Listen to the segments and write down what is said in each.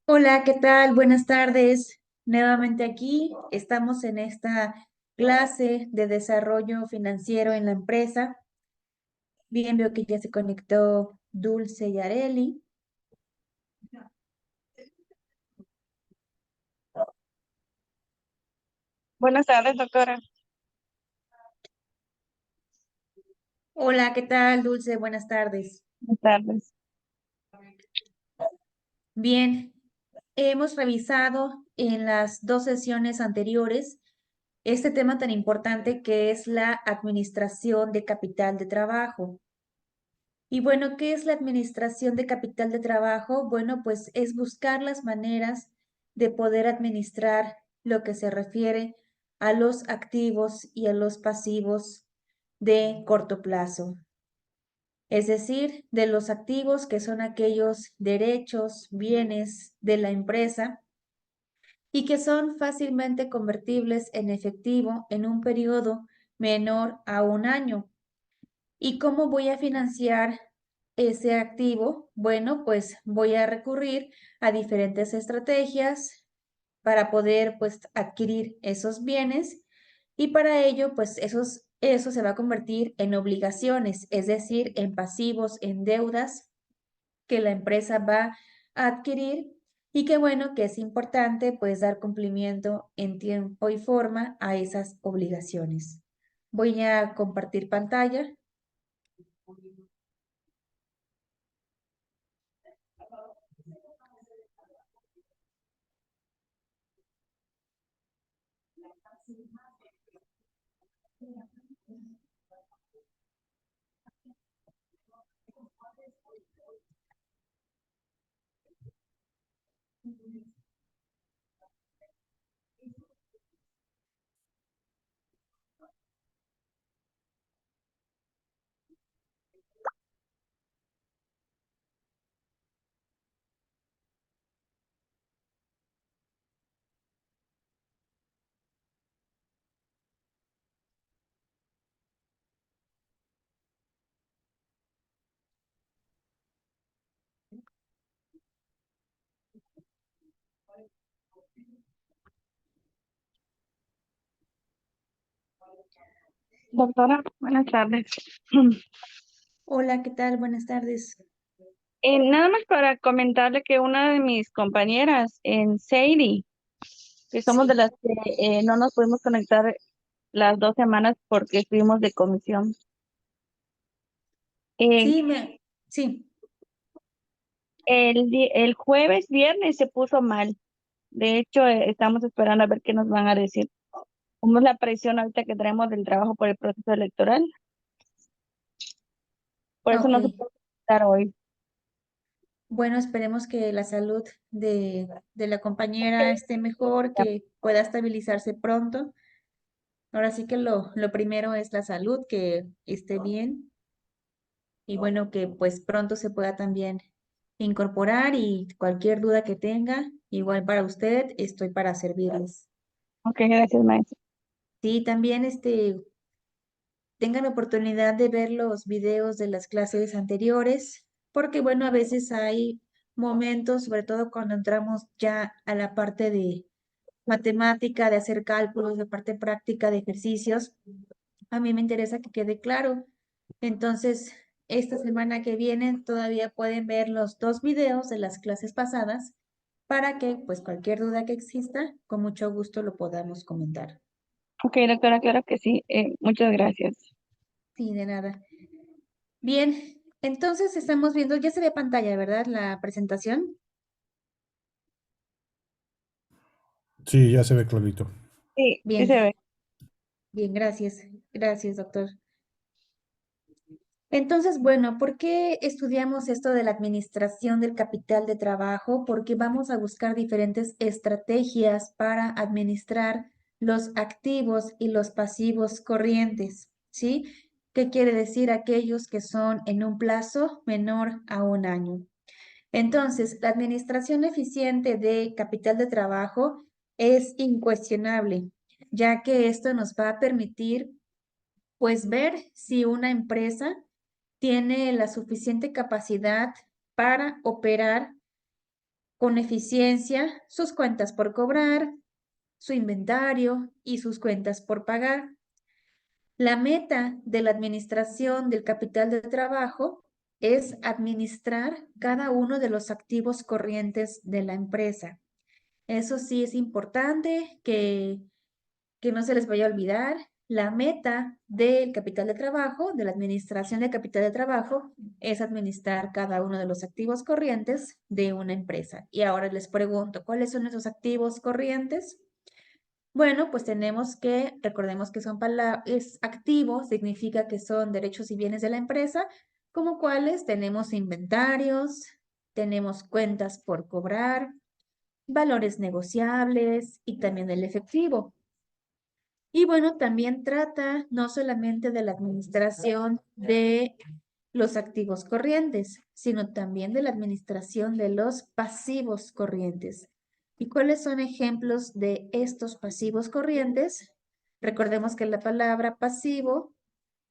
Hola, ¿qué tal? Buenas tardes. Nuevamente aquí estamos en esta clase de desarrollo financiero en la empresa. Bien, veo que ya se conectó Dulce y Areli. Buenas tardes, doctora. Hola, ¿qué tal, Dulce? Buenas tardes. Buenas tardes. Bien, hemos revisado en las dos sesiones anteriores este tema tan importante que es la administración de capital de trabajo. Y bueno, ¿qué es la administración de capital de trabajo? Bueno, pues es buscar las maneras de poder administrar lo que se refiere a los activos y a los pasivos de corto plazo. Es decir, de los activos que son aquellos derechos, bienes de la empresa y que son fácilmente convertibles en efectivo en un periodo menor a un año. ¿Y cómo voy a financiar ese activo? Bueno, pues voy a recurrir a diferentes estrategias para poder pues adquirir esos bienes y para ello pues eso se va a convertir en obligaciones, es decir, en pasivos, en deudas que la empresa va a adquirir y que bueno, que es importante pues dar cumplimiento en tiempo y forma a esas obligaciones. Voy a compartir pantalla. Doctora, buenas tardes. Hola, ¿qué tal? Buenas tardes. Nada más para comentarle que una de mis compañeras en Sadie, que somos de Sí, las que no nos pudimos conectar las 2 semanas porque estuvimos de comisión. Eh, sí. el jueves, viernes se puso mal. De hecho, estamos esperando a ver qué nos van a decir. Como es la presión ahorita que traemos del trabajo por el proceso electoral, por eso Ok. no se puede estar hoy. Bueno, esperemos que la salud de la compañera esté mejor, que pueda estabilizarse pronto. Ahora sí que lo primero es la salud, que esté bien y bueno, que pues pronto se pueda también incorporar y cualquier duda que tenga, igual para usted, estoy para servirles. Ok, gracias, maestra. Sí, también tengan oportunidad de ver los videos de las clases anteriores, porque bueno, a veces hay momentos, sobre todo cuando entramos ya a la parte de matemática, de hacer cálculos, de parte práctica de ejercicios, a mí me interesa que quede claro. Entonces, esta semana que viene todavía pueden ver los dos videos de las clases pasadas para que pues cualquier duda que exista, con mucho gusto lo podamos comentar. Ok, doctora, claro que sí. Muchas gracias. Sí, de nada. Bien, entonces estamos viendo, ya se ve pantalla, ¿verdad? La presentación. Sí, ya se ve clarito. Sí, sí se Bien, ve. bien, gracias. Gracias, doctor. Entonces, bueno, ¿por qué estudiamos esto de la administración del capital de trabajo? Porque vamos a buscar diferentes estrategias para administrar los activos y los pasivos corrientes, ¿sí? ¿Qué quiere decir? Aquellos que son en un plazo menor a un año. Entonces, la administración eficiente de capital de trabajo es incuestionable, ya que esto nos va a permitir, pues, ver si una empresa tiene la suficiente capacidad para operar con eficiencia sus cuentas por cobrar, su inventario y sus cuentas por pagar. La meta de la administración del capital de trabajo es administrar cada uno de los activos corrientes de la empresa. Eso sí es importante que no se les vaya a olvidar. La meta del capital de trabajo, de la administración del capital de trabajo, es administrar cada uno de los activos corrientes de una empresa. Y ahora les pregunto, ¿cuáles son esos activos corrientes? Bueno, pues recordemos que son es activos, significa que son derechos y bienes de la empresa, como cuáles tenemos inventarios, tenemos cuentas por cobrar, valores negociables y también el efectivo. Y bueno, también trata no solamente de la administración de los activos corrientes, sino también de la administración de los pasivos corrientes. ¿Y cuáles son ejemplos de estos pasivos corrientes? Recordemos que la palabra pasivo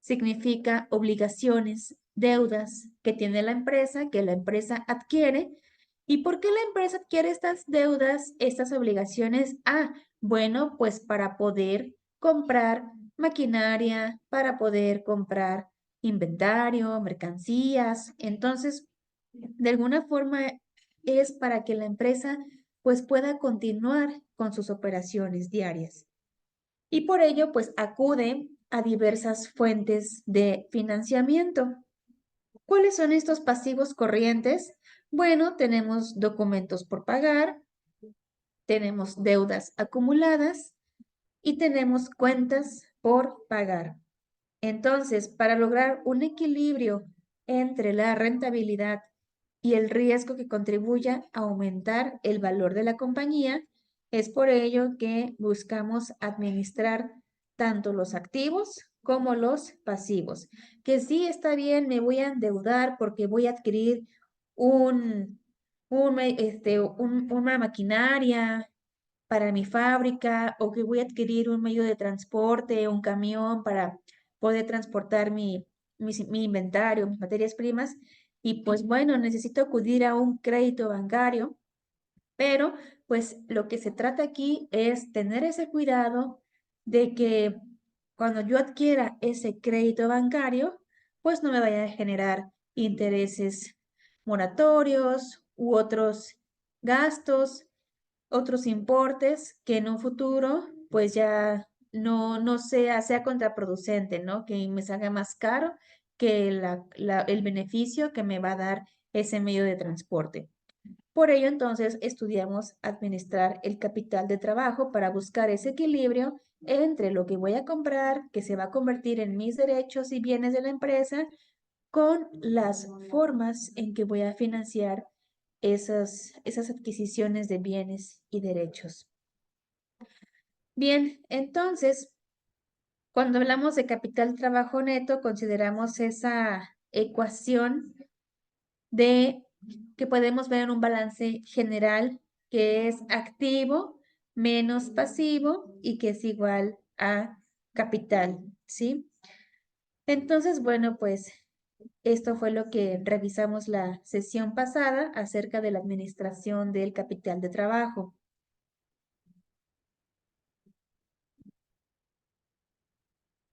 significa obligaciones, deudas que tiene la empresa, que la empresa adquiere. ¿Y por qué la empresa adquiere estas deudas, estas obligaciones? Bueno, pues para poder comprar maquinaria, para poder comprar inventario, mercancías. Entonces, de alguna forma es para que la empresa pues pueda continuar con sus operaciones diarias. Y por ello pues acude a diversas fuentes de financiamiento. ¿Cuáles son estos pasivos corrientes? Bueno, tenemos documentos por pagar, tenemos deudas acumuladas y tenemos cuentas por pagar. Entonces, para lograr un equilibrio entre la rentabilidad y el riesgo que contribuya a aumentar el valor de la compañía, es por ello que buscamos administrar tanto los activos como los pasivos. Que sí está bien, me voy a endeudar porque voy a adquirir una maquinaria para mi fábrica o que voy a adquirir un medio de transporte, un camión para poder transportar mi inventario, mis materias primas. Y pues bueno, necesito acudir a un crédito bancario, pero pues lo que se trata aquí es tener ese cuidado de que cuando yo adquiera ese crédito bancario, pues no me vaya a generar intereses moratorios u otros gastos, otros importes que en un futuro pues ya no sea contraproducente, ¿no? Que me salga más caro que el beneficio que me va a dar ese medio de transporte. Por ello, entonces, estudiamos administrar el capital de trabajo para buscar ese equilibrio entre lo que voy a comprar, que se va a convertir en mis derechos y bienes de la empresa, con las formas en que voy a financiar esas adquisiciones de bienes y derechos. Bien, entonces, cuando hablamos de capital trabajo neto, consideramos esa ecuación de que podemos ver en un balance general que es activo menos pasivo y que es igual a capital, ¿sí? Entonces, bueno, pues esto fue lo que revisamos la sesión pasada acerca de la administración del capital de trabajo.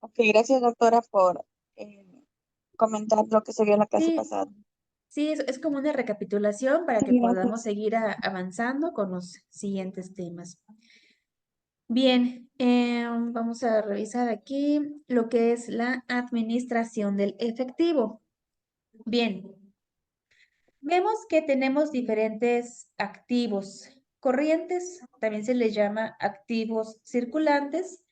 Ok, gracias doctora por comentar lo que se vio en la clase Sí, pasada. sí, es como una recapitulación para que Sí, podamos gracias. seguir avanzando con los siguientes temas. Bien, vamos a revisar aquí lo que es la administración del efectivo. Bien, vemos que tenemos diferentes activos corrientes, también se les llama activos circulantes.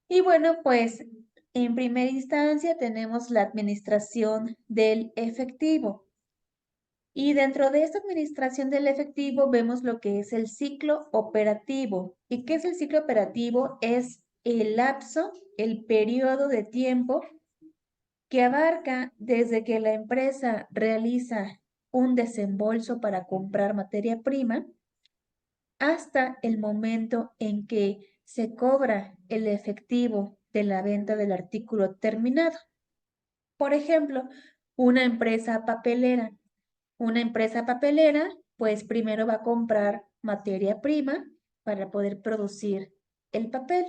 Y bueno, pues en primera instancia tenemos la administración del efectivo. Y dentro de esta administración del efectivo vemos lo que es el ciclo operativo. ¿Y qué es el ciclo operativo? Es el lapso, el periodo de tiempo que abarca desde que la empresa realiza un desembolso para comprar materia prima hasta el momento en que se cobra el efectivo de la venta del artículo terminado. Por ejemplo, una empresa papelera. Una empresa papelera pues primero va a comprar materia prima para poder producir el papel.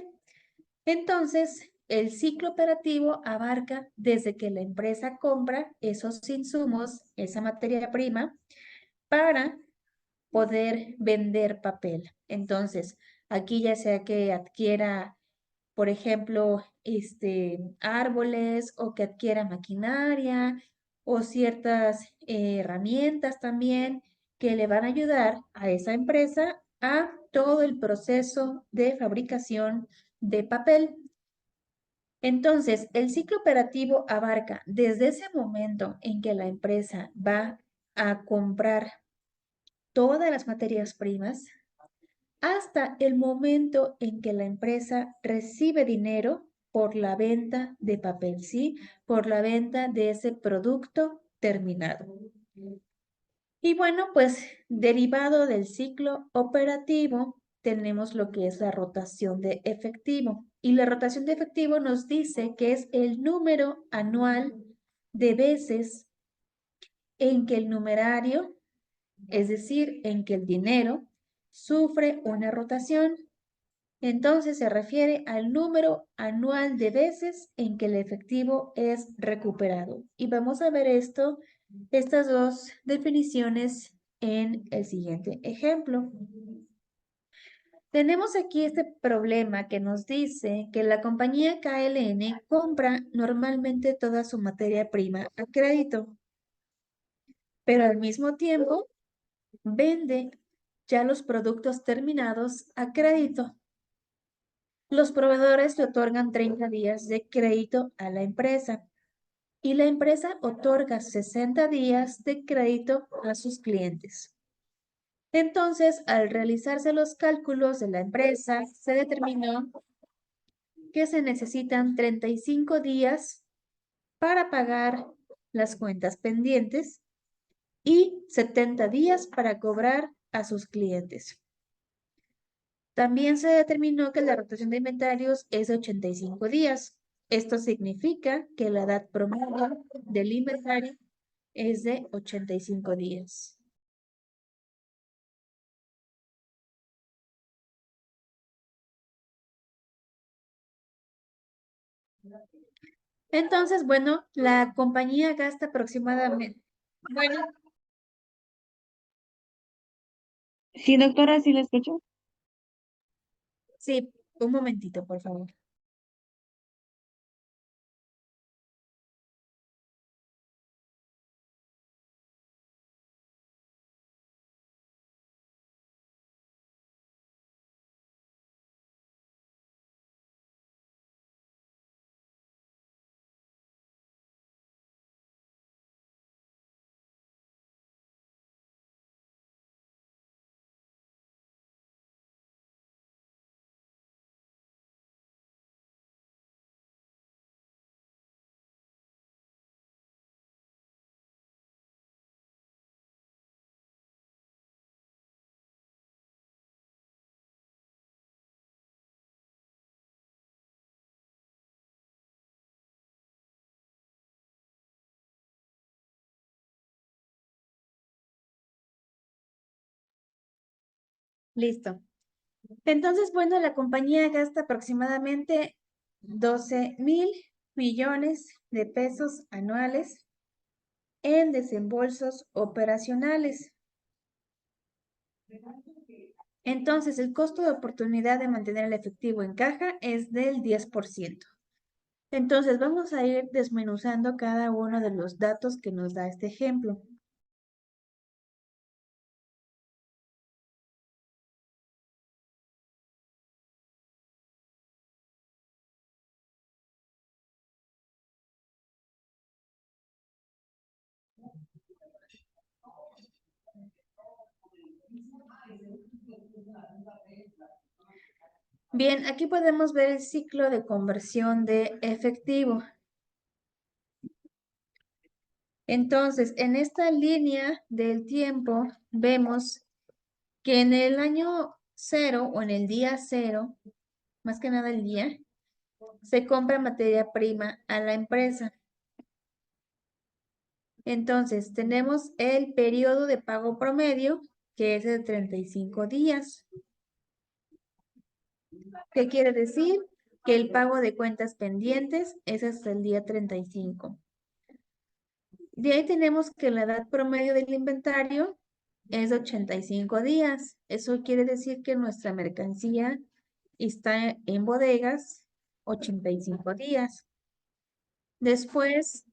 Entonces, el ciclo operativo abarca desde que la empresa compra esos insumos, esa materia prima, para poder vender papel. Entonces, aquí ya sea que adquiera, por ejemplo, árboles o que adquiera maquinaria o ciertas herramientas también que le van a ayudar a esa empresa a todo el proceso de fabricación de papel. Entonces, el ciclo operativo abarca desde ese momento en que la empresa va a comprar todas las materias primas hasta el momento en que la empresa recibe dinero por la venta de papel, ¿sí? Por la venta de ese producto terminado. Y bueno, pues derivado del ciclo operativo, tenemos lo que es la rotación de efectivo. Y la rotación de efectivo nos dice que es el número anual de veces en que el numerario, es decir, en que el dinero sufre una rotación. Entonces se refiere al número anual de veces en que el efectivo es recuperado. Y vamos a ver estas dos definiciones en el siguiente ejemplo. Tenemos aquí este problema que nos dice que la compañía KLN compra normalmente toda su materia prima a crédito, pero al mismo tiempo vende ya los productos terminados a crédito. Los proveedores le otorgan 30 días de crédito a la empresa y la empresa otorga 60 días de crédito a sus clientes. Entonces, al realizarse los cálculos de la empresa, se determinó que se necesitan 35 días para pagar las cuentas pendientes y 70 días para cobrar a sus clientes. También se determinó que la rotación de inventarios es de 85 días. Esto significa que la edad promedio del inventario es de 85 días. Entonces, bueno, la compañía gasta aproximadamente, bueno, Sí, doctora, sí la escucho. sí, un momentito, por favor. Listo. Entonces, bueno, la compañía gasta aproximadamente 12,000 millones de pesos anuales en desembolsos operacionales. Entonces, el costo de oportunidad de mantener el efectivo en caja es del 10%. Entonces, vamos a ir desmenuzando cada uno de los datos que nos da este ejemplo. Bien, aquí podemos ver el ciclo de conversión de efectivo. Entonces, en esta línea del tiempo, vemos que en el año 0 o en el día 0, más que nada el día, se compra materia prima a la empresa. Entonces, tenemos el periodo de pago promedio, que es de 35 días. ¿Qué quiere decir? Que el pago de cuentas pendientes es hasta el día 35. De ahí tenemos que la edad promedio del inventario es de 85 días. Eso quiere decir que nuestra mercancía está en bodegas 85 días. Después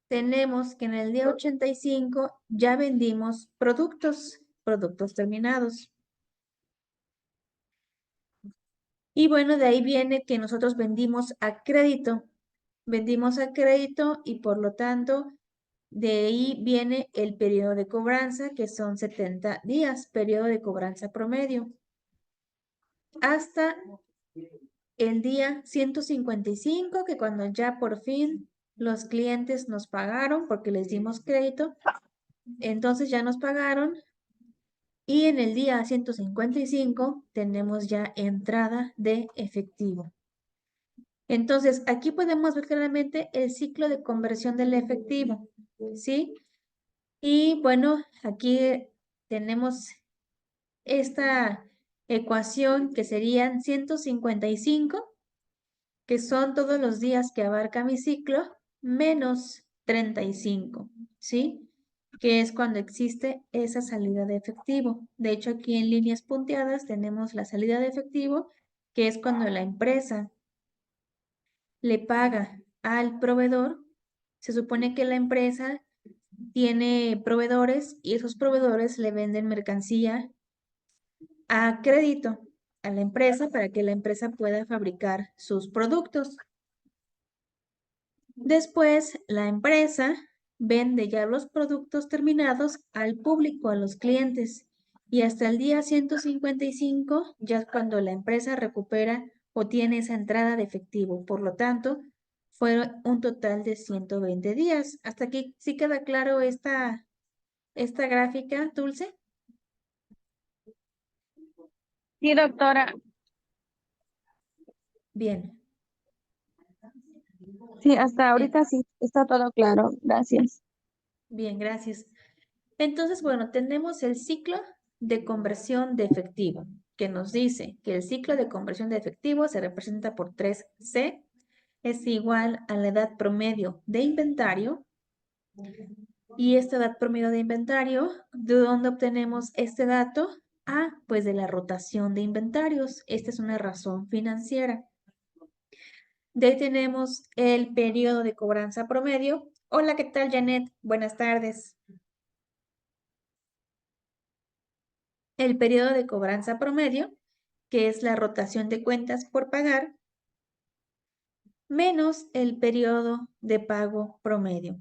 tenemos que en el día 85 ya vendimos productos terminados. Y bueno, de ahí viene que nosotros vendimos a crédito. Vendimos a crédito y por lo tanto de ahí viene el periodo de cobranza, que son 70 días, periodo de cobranza promedio. Hasta el día 155, que cuando ya por fin los clientes nos pagaron porque les dimos crédito, entonces ya nos pagaron. Y en el día 155 tenemos ya entrada de efectivo. Entonces, aquí podemos ver claramente el ciclo de conversión del efectivo, ¿sí? Y bueno, aquí tenemos esta ecuación que serían 155, que son todos los días que abarca mi ciclo, menos 35, ¿sí? Que es cuando existe esa salida de efectivo. De hecho, aquí en líneas punteadas tenemos la salida de efectivo, que es cuando la empresa le paga al proveedor. Se supone que la empresa tiene proveedores y esos proveedores le venden mercancía a crédito a la empresa para que la empresa pueda fabricar sus productos. Después, la empresa vende ya los productos terminados al público, a los clientes. Y hasta el día 155, ya es cuando la empresa recupera o tiene esa entrada de efectivo. Por lo tanto, fue un total de 120 días. ¿Hasta aquí sí queda claro esta gráfica, Dulce? Sí, doctora. Bien, Sí, hasta ahorita sí, está todo claro. Gracias. bien, gracias. Entonces, bueno, tenemos el ciclo de conversión de efectivo, que nos dice que el ciclo de conversión de efectivo se representa por 3C, es igual a la edad promedio de inventario. Y esta edad promedio de inventario, ¿de dónde obtenemos este dato? Ah, pues de la rotación de inventarios. Esta es una razón financiera. De ahí tenemos el periodo de cobranza promedio. Hola, ¿qué tal, Janet? Buenas tardes. El periodo de cobranza promedio, que es la rotación de cuentas por pagar, menos el periodo de pago promedio.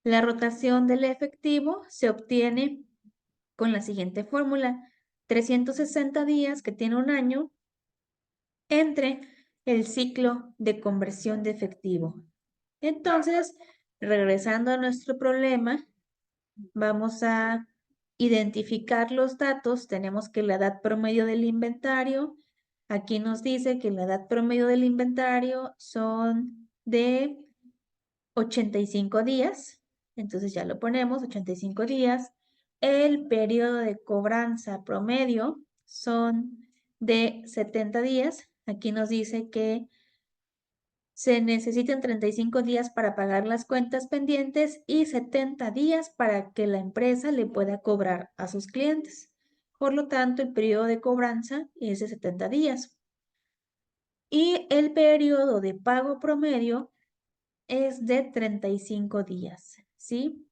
La rotación del efectivo se obtiene con la siguiente fórmula: 360 días, que tiene un año, entre el ciclo de conversión de efectivo. Entonces, regresando a nuestro problema, vamos a identificar los datos. Tenemos que la edad promedio del inventario, aquí nos dice que la edad promedio del inventario son de 85 días. Entonces ya lo ponemos, 85 días. El periodo de cobranza promedio son de 70 días. Aquí nos dice que se necesitan 35 días para pagar las cuentas pendientes y 70 días para que la empresa le pueda cobrar a sus clientes. Por lo tanto, el periodo de cobranza es de 70 días. Y el periodo de pago promedio es de 35 días, ¿sí?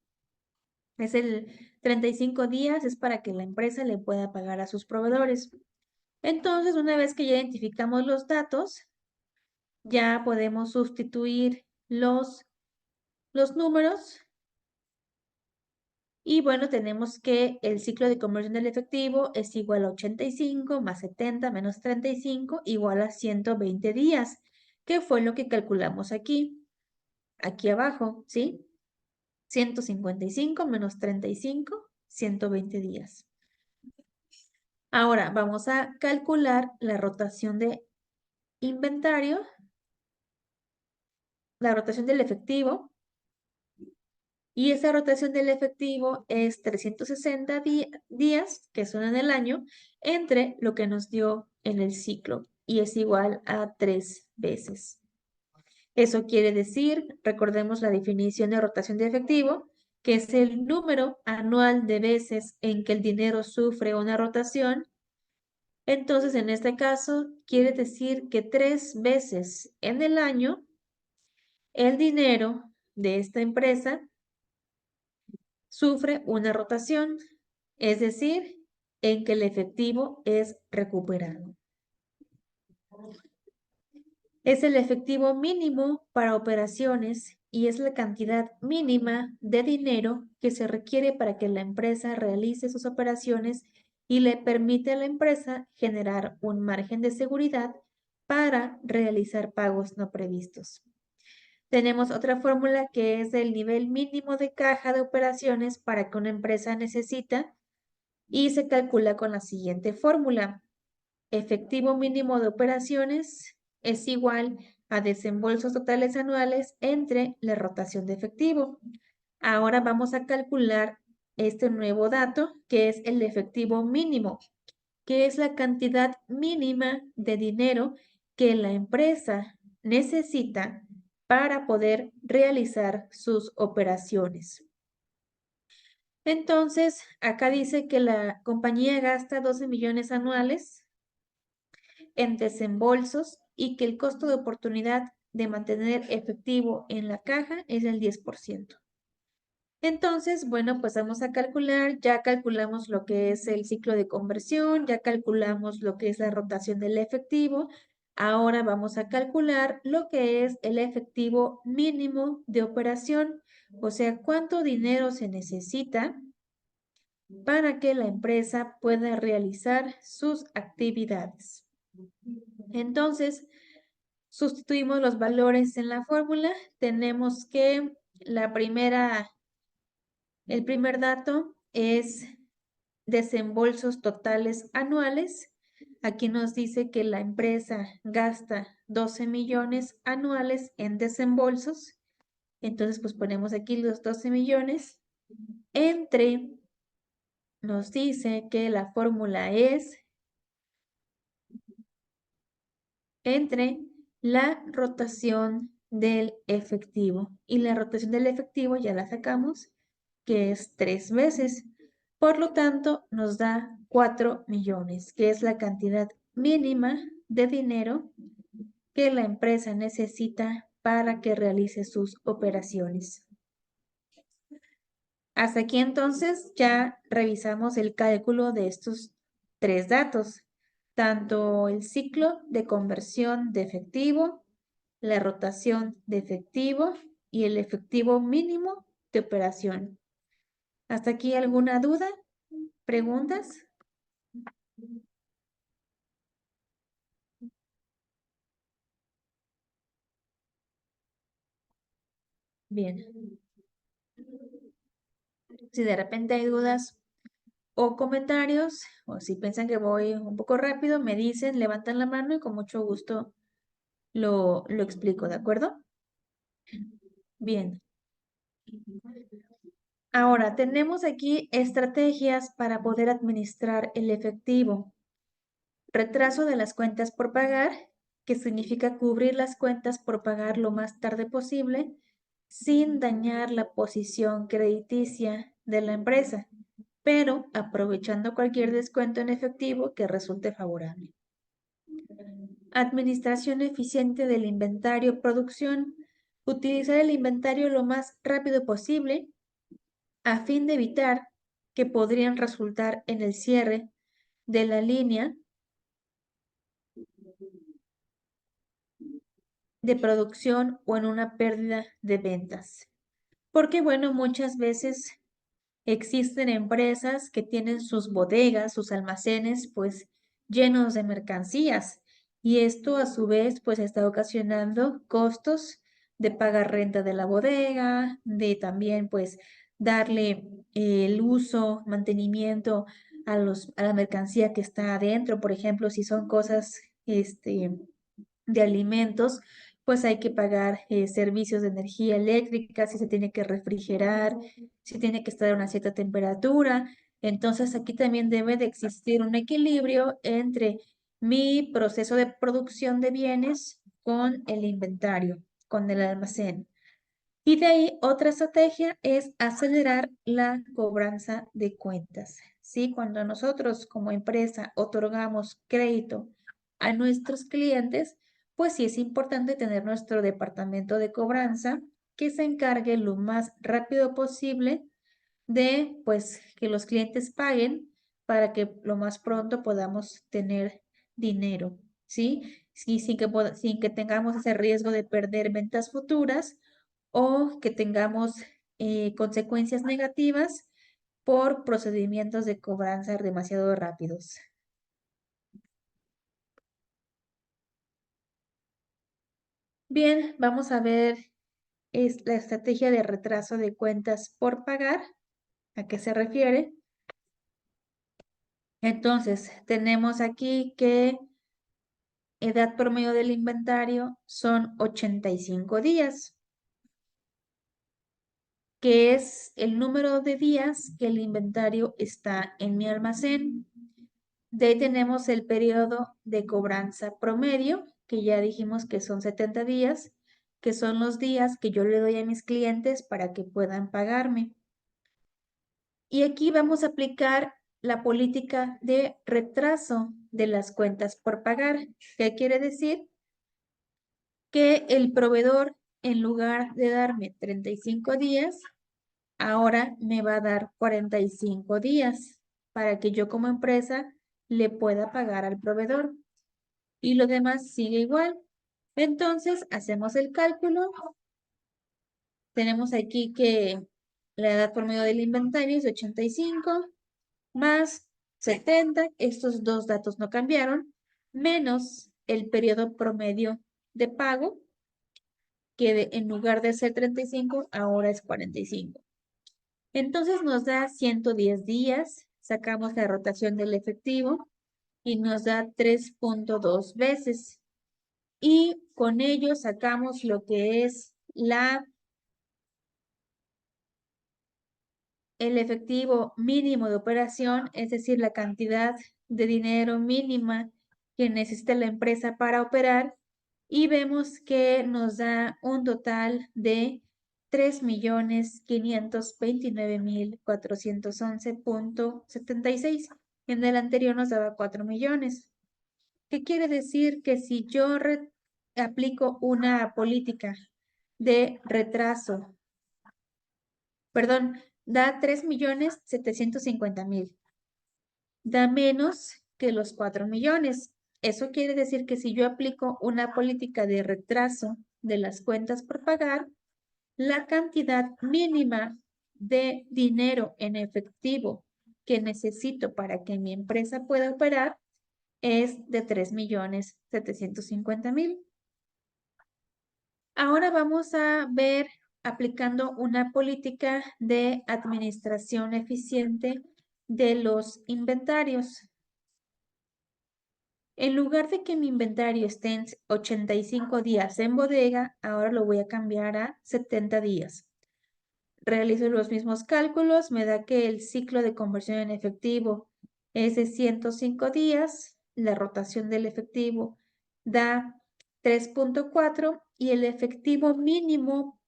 Es el 35 días, es para que la empresa le pueda pagar a sus proveedores. Entonces, una vez que ya identificamos los datos, ya podemos sustituir los números. Y bueno, tenemos que el ciclo de conversión del efectivo es igual a 85 más 70 menos 35 igual a 120 días, que fue lo que calculamos aquí abajo, ¿sí? 155 menos 35, 120 días. Ahora vamos a calcular la rotación de inventario, la rotación del efectivo. Y esa rotación del efectivo es 360 días, que son en el año, entre lo que nos dio en el ciclo, y es igual a 3 veces. Eso quiere decir, recordemos la definición de rotación de efectivo, que es el número anual de veces en que el dinero sufre una rotación. Entonces, en este caso, quiere decir que 3 veces en el año, el dinero de esta empresa sufre una rotación, es decir, en que el efectivo es recuperado. Es el efectivo mínimo para operaciones y es la cantidad mínima de dinero que se requiere para que la empresa realice sus operaciones y le permite a la empresa generar un margen de seguridad para realizar pagos no previstos. Tenemos otra fórmula que es el nivel mínimo de caja de operaciones para que una empresa necesita y se calcula con la siguiente fórmula. Efectivo mínimo de operaciones es igual a desembolsos totales anuales entre la rotación de efectivo. Ahora vamos a calcular este nuevo dato que es el efectivo mínimo, que es la cantidad mínima de dinero que la empresa necesita para poder realizar sus operaciones. Entonces, acá dice que la compañía gasta 12 millones anuales en desembolsos y que el costo de oportunidad de mantener efectivo en la caja es el 10%. Entonces, bueno, pues vamos a calcular, ya calculamos lo que es el ciclo de conversión, ya calculamos lo que es la rotación del efectivo. Ahora vamos a calcular lo que es el efectivo mínimo de operación, o sea, cuánto dinero se necesita para que la empresa pueda realizar sus actividades. Entonces, sustituimos los valores en la fórmula. Tenemos que el primer dato es desembolsos totales anuales. Aquí nos dice que la empresa gasta 12 millones anuales en desembolsos. Entonces, pues ponemos aquí los 12 millones. Nos dice que la fórmula es entre la rotación del efectivo. Y la rotación del efectivo ya la sacamos, que es 3 veces. Por lo tanto, nos da 4 millones, que es la cantidad mínima de dinero que la empresa necesita para que realice sus operaciones. Hasta aquí entonces ya revisamos el cálculo de estos 3 datos, tanto el ciclo de conversión de efectivo, la rotación de efectivo y el efectivo mínimo de operación. ¿Hasta aquí alguna duda? ¿Preguntas? Bien. Si de repente hay dudas o comentarios, o si piensan que voy un poco rápido, me dicen, levantan la mano y con mucho gusto lo explico, ¿de acuerdo? Bien. Ahora, tenemos aquí estrategias para poder administrar el efectivo. Retraso de las cuentas por pagar, que significa cubrir las cuentas por pagar lo más tarde posible, sin dañar la posición crediticia de la empresa, pero aprovechando cualquier descuento en efectivo que resulte favorable. Administración eficiente del inventario producción. Utilizar el inventario lo más rápido posible a fin de evitar que podrían resultar en el cierre de la línea de producción o en una pérdida de ventas. Porque, bueno, muchas veces existen empresas que tienen sus bodegas, sus almacenes, pues llenos de mercancías y esto a su vez pues está ocasionando costos de pagar renta de la bodega, de también pues darle el uso, mantenimiento a la mercancía que está adentro, por ejemplo, si son cosas de alimentos, pues hay que pagar servicios de energía eléctrica, si se tiene que refrigerar, si tiene que estar a una cierta temperatura. Entonces aquí también debe de existir un equilibrio entre mi proceso de producción de bienes con el inventario, con el almacén. Y de ahí otra estrategia es acelerar la cobranza de cuentas. ¿Sí? Cuando nosotros como empresa otorgamos crédito a nuestros clientes, pues sí es importante tener nuestro departamento de cobranza que se encargue lo más rápido posible de pues que los clientes paguen para que lo más pronto podamos tener dinero, ¿sí? Sí, sin que tengamos ese riesgo de perder ventas futuras o que tengamos consecuencias negativas por procedimientos de cobranza demasiado rápidos. Bien, vamos a ver la estrategia de retraso de cuentas por pagar. ¿A qué se refiere? Entonces, tenemos aquí que edad promedio del inventario son 85 días, que es el número de días que el inventario está en mi almacén. De ahí tenemos el periodo de cobranza promedio, que ya dijimos que son 70 días, que son los días que yo le doy a mis clientes para que puedan pagarme. Y aquí vamos a aplicar la política de retraso de las cuentas por pagar. ¿Qué quiere decir? Que el proveedor, en lugar de darme 35 días, ahora me va a dar 45 días para que yo como empresa le pueda pagar al proveedor. Y lo demás sigue igual. Entonces, hacemos el cálculo. Tenemos aquí que la edad promedio del inventario es 85 más 70. Estos dos datos no cambiaron, menos el periodo promedio de pago, que en lugar de ser 35, ahora es 45. Entonces nos da 110 días, sacamos la rotación del efectivo y nos da 3.2 veces. Y con ello sacamos lo que es el efectivo mínimo de operación, es decir, la cantidad de dinero mínima que necesita la empresa para operar, y vemos que nos da un total de 3.529.411.76. En el anterior nos daba 4 millones. ¿Qué quiere decir? Que si yo aplico una política de retraso, perdón, da 3.750.000, da menos que los 4 millones. Eso quiere decir que si yo aplico una política de retraso de las cuentas por pagar, la cantidad mínima de dinero en efectivo que necesito para que mi empresa pueda operar es de 3.750.000. Ahora vamos a ver aplicando una política de administración eficiente de los inventarios. En lugar de que mi inventario esté en 85 días en bodega, ahora lo voy a cambiar a 70 días. Realizo los mismos cálculos, me da que el ciclo de conversión en efectivo es de 105 días, la rotación del efectivo da 3.4 y el efectivo mínimo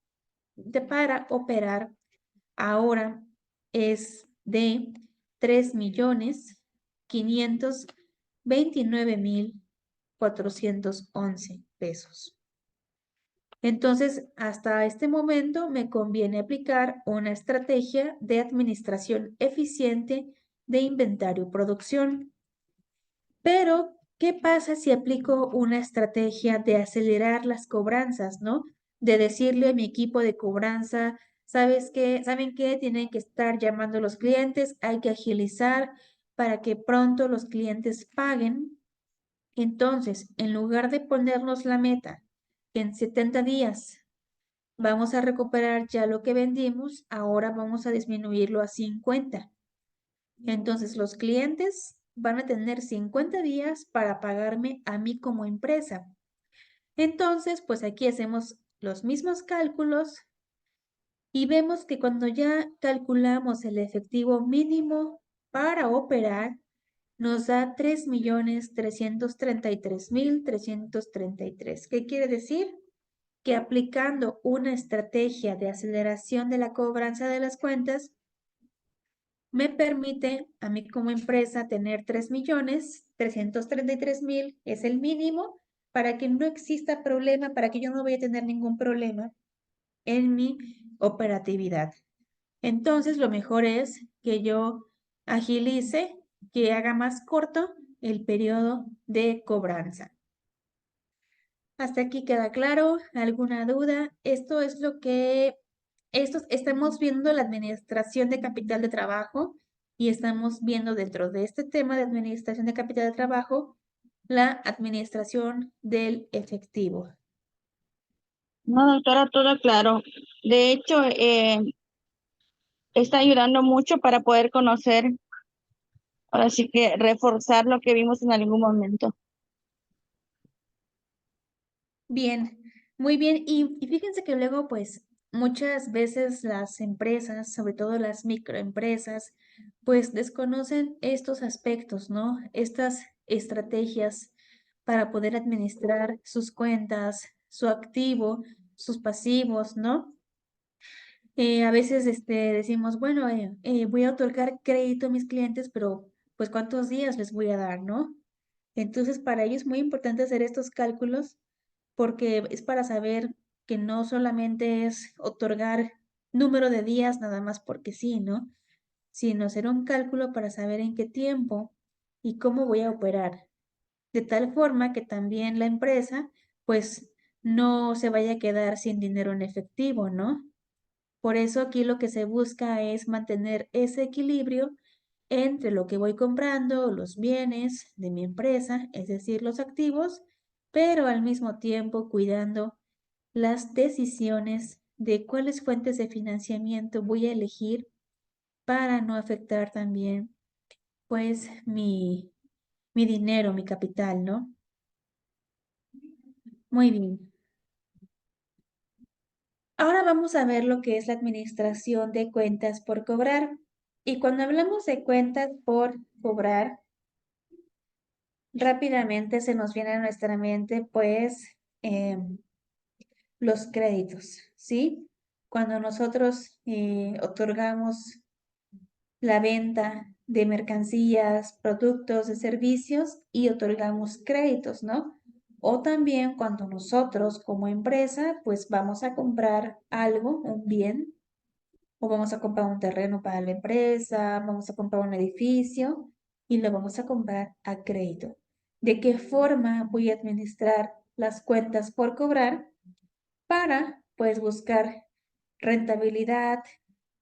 para operar ahora es de 3.529.411 pesos. Entonces, hasta este momento me conviene aplicar una estrategia de administración eficiente de inventario producción. Pero, ¿qué pasa si aplico una estrategia de acelerar las cobranzas, ¿no? De decirle a mi equipo de cobranza, ¿sabes qué? ¿Saben qué? Tienen que estar llamando a los clientes, hay que agilizar para que pronto los clientes paguen. Entonces, en lugar de ponernos la meta en 70 días vamos a recuperar ya lo que vendimos, ahora vamos a disminuirlo a 50. Entonces, los clientes van a tener 50 días para pagarme a mí como empresa. Entonces, pues aquí hacemos los mismos cálculos y vemos que cuando ya calculamos el efectivo mínimo para operar, nos da 3.333.333. ¿Qué quiere decir? Que aplicando una estrategia de aceleración de la cobranza de las cuentas, me permite a mí como empresa tener 3.333.000, es el mínimo, para que no exista problema, para que yo no vaya a tener ningún problema en mi operatividad. Entonces, lo mejor es que yo agilice, que haga más corto el periodo de cobranza. ¿Hasta aquí queda claro? ¿Alguna duda? Esto es lo que estamos viendo la administración de capital de trabajo y estamos viendo dentro de este tema de administración de capital de trabajo la administración del efectivo. No, doctora, todo claro. De hecho, está ayudando mucho para poder conocer, ahora sí que reforzar lo que vimos en algún momento. Bien, muy bien. Y fíjense que luego, pues, muchas veces las empresas, sobre todo las microempresas, pues desconocen estos aspectos, ¿no? Estas estrategias para poder administrar sus cuentas, su activo, sus pasivos, ¿no? A veces decimos, bueno, voy a otorgar crédito a mis clientes, pero pues ¿cuántos días les voy a dar, no? Entonces, para ellos es muy importante hacer estos cálculos porque es para saber que no solamente es otorgar número de días nada más porque sí, ¿no? Sino hacer un cálculo para saber en qué tiempo y cómo voy a operar. De tal forma que también la empresa, pues, no se vaya a quedar sin dinero en efectivo, ¿no? Por eso aquí lo que se busca es mantener ese equilibrio entre lo que voy comprando, los bienes de mi empresa, es decir, los activos, pero al mismo tiempo cuidando las decisiones de cuáles fuentes de financiamiento voy a elegir para no afectar también, pues, mi dinero, mi capital, ¿no? Muy bien. Ahora vamos a ver lo que es la administración de cuentas por cobrar. Y cuando hablamos de cuentas por cobrar, rápidamente se nos viene a nuestra mente, pues, los créditos, ¿sí? Cuando nosotros otorgamos la venta de mercancías, productos, de servicios y otorgamos créditos, ¿no? O también cuando nosotros como empresa, pues vamos a comprar algo, un bien, o vamos a comprar un terreno para la empresa, vamos a comprar un edificio y lo vamos a comprar a crédito. ¿De qué forma voy a administrar las cuentas por cobrar para, pues, buscar rentabilidad,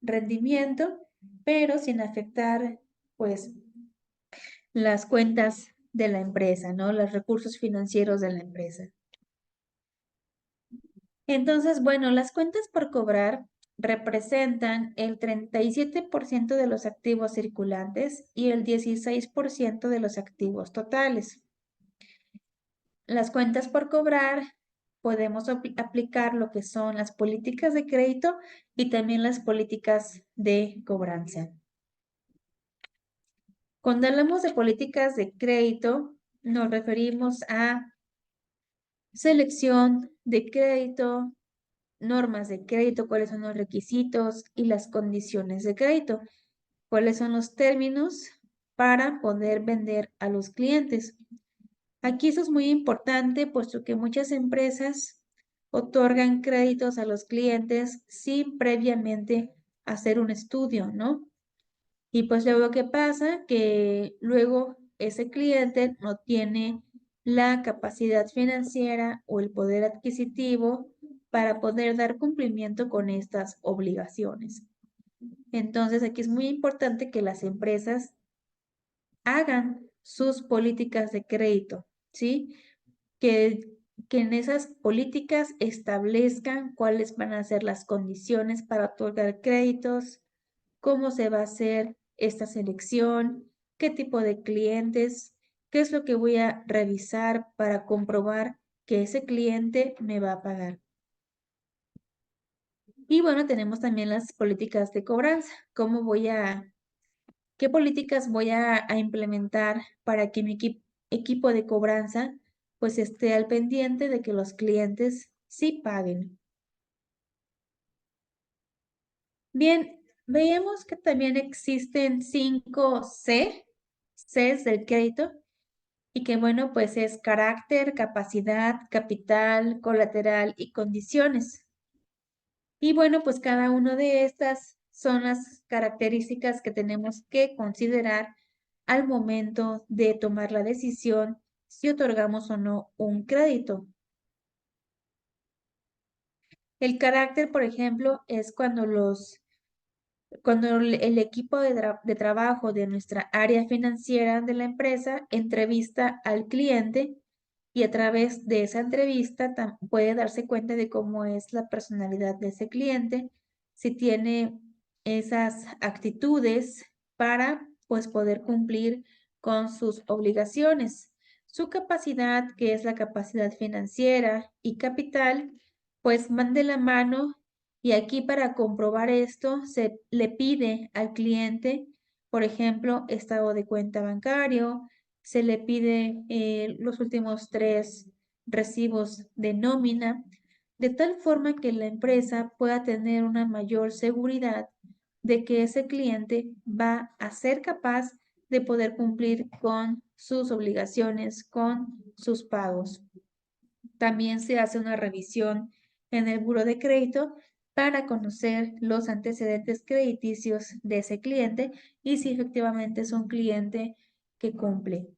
rendimiento, pero sin afectar, pues, las cuentas de la empresa, ¿no? Los recursos financieros de la empresa. Entonces, bueno, las cuentas por cobrar representan el 37% de los activos circulantes y el 16% de los activos totales. Las cuentas por cobrar podemos aplicar lo que son las políticas de crédito y también las políticas de cobranza. Cuando hablamos de políticas de crédito, nos referimos a selección de crédito, normas de crédito, cuáles son los requisitos y las condiciones de crédito, cuáles son los términos para poder vender a los clientes. Aquí eso es muy importante, puesto que muchas empresas otorgan créditos a los clientes sin previamente hacer un estudio, ¿no? Y pues luego, ¿qué pasa? Que luego ese cliente no tiene la capacidad financiera o el poder adquisitivo para poder dar cumplimiento con estas obligaciones. Entonces, aquí es muy importante que las empresas hagan sus políticas de crédito, ¿sí? Que, que en esas políticas establezcan cuáles van a ser las condiciones para otorgar créditos, cómo se va a hacer esta selección, qué tipo de clientes, qué es lo que voy a revisar para comprobar que ese cliente me va a pagar. Y bueno, tenemos también las políticas de cobranza. ¿Qué políticas voy a implementar para que mi equipo de cobranza pues esté al pendiente de que los clientes sí paguen? Bien, veíamos que también existen 5 Cs del crédito, y que bueno, pues es carácter, capacidad, capital, colateral y condiciones. Y bueno, pues cada una de estas son las características que tenemos que considerar al momento de tomar la decisión si otorgamos o no un crédito. El carácter, por ejemplo, es cuando el equipo de trabajo de nuestra área financiera de la empresa entrevista al cliente, y a través de esa entrevista puede darse cuenta de cómo es la personalidad de ese cliente, si tiene esas actitudes para pues poder cumplir con sus obligaciones. Su capacidad, que es la capacidad financiera y capital, pues van de la mano, y aquí para comprobar esto se le pide al cliente, por ejemplo, estado de cuenta bancario, se le pide los últimos 3 recibos de nómina, de tal forma que la empresa pueda tener una mayor seguridad de que ese cliente va a ser capaz de poder cumplir con sus obligaciones, con sus pagos. También se hace una revisión en el buro de crédito para conocer los antecedentes crediticios de ese cliente y si efectivamente es un cliente que cumple.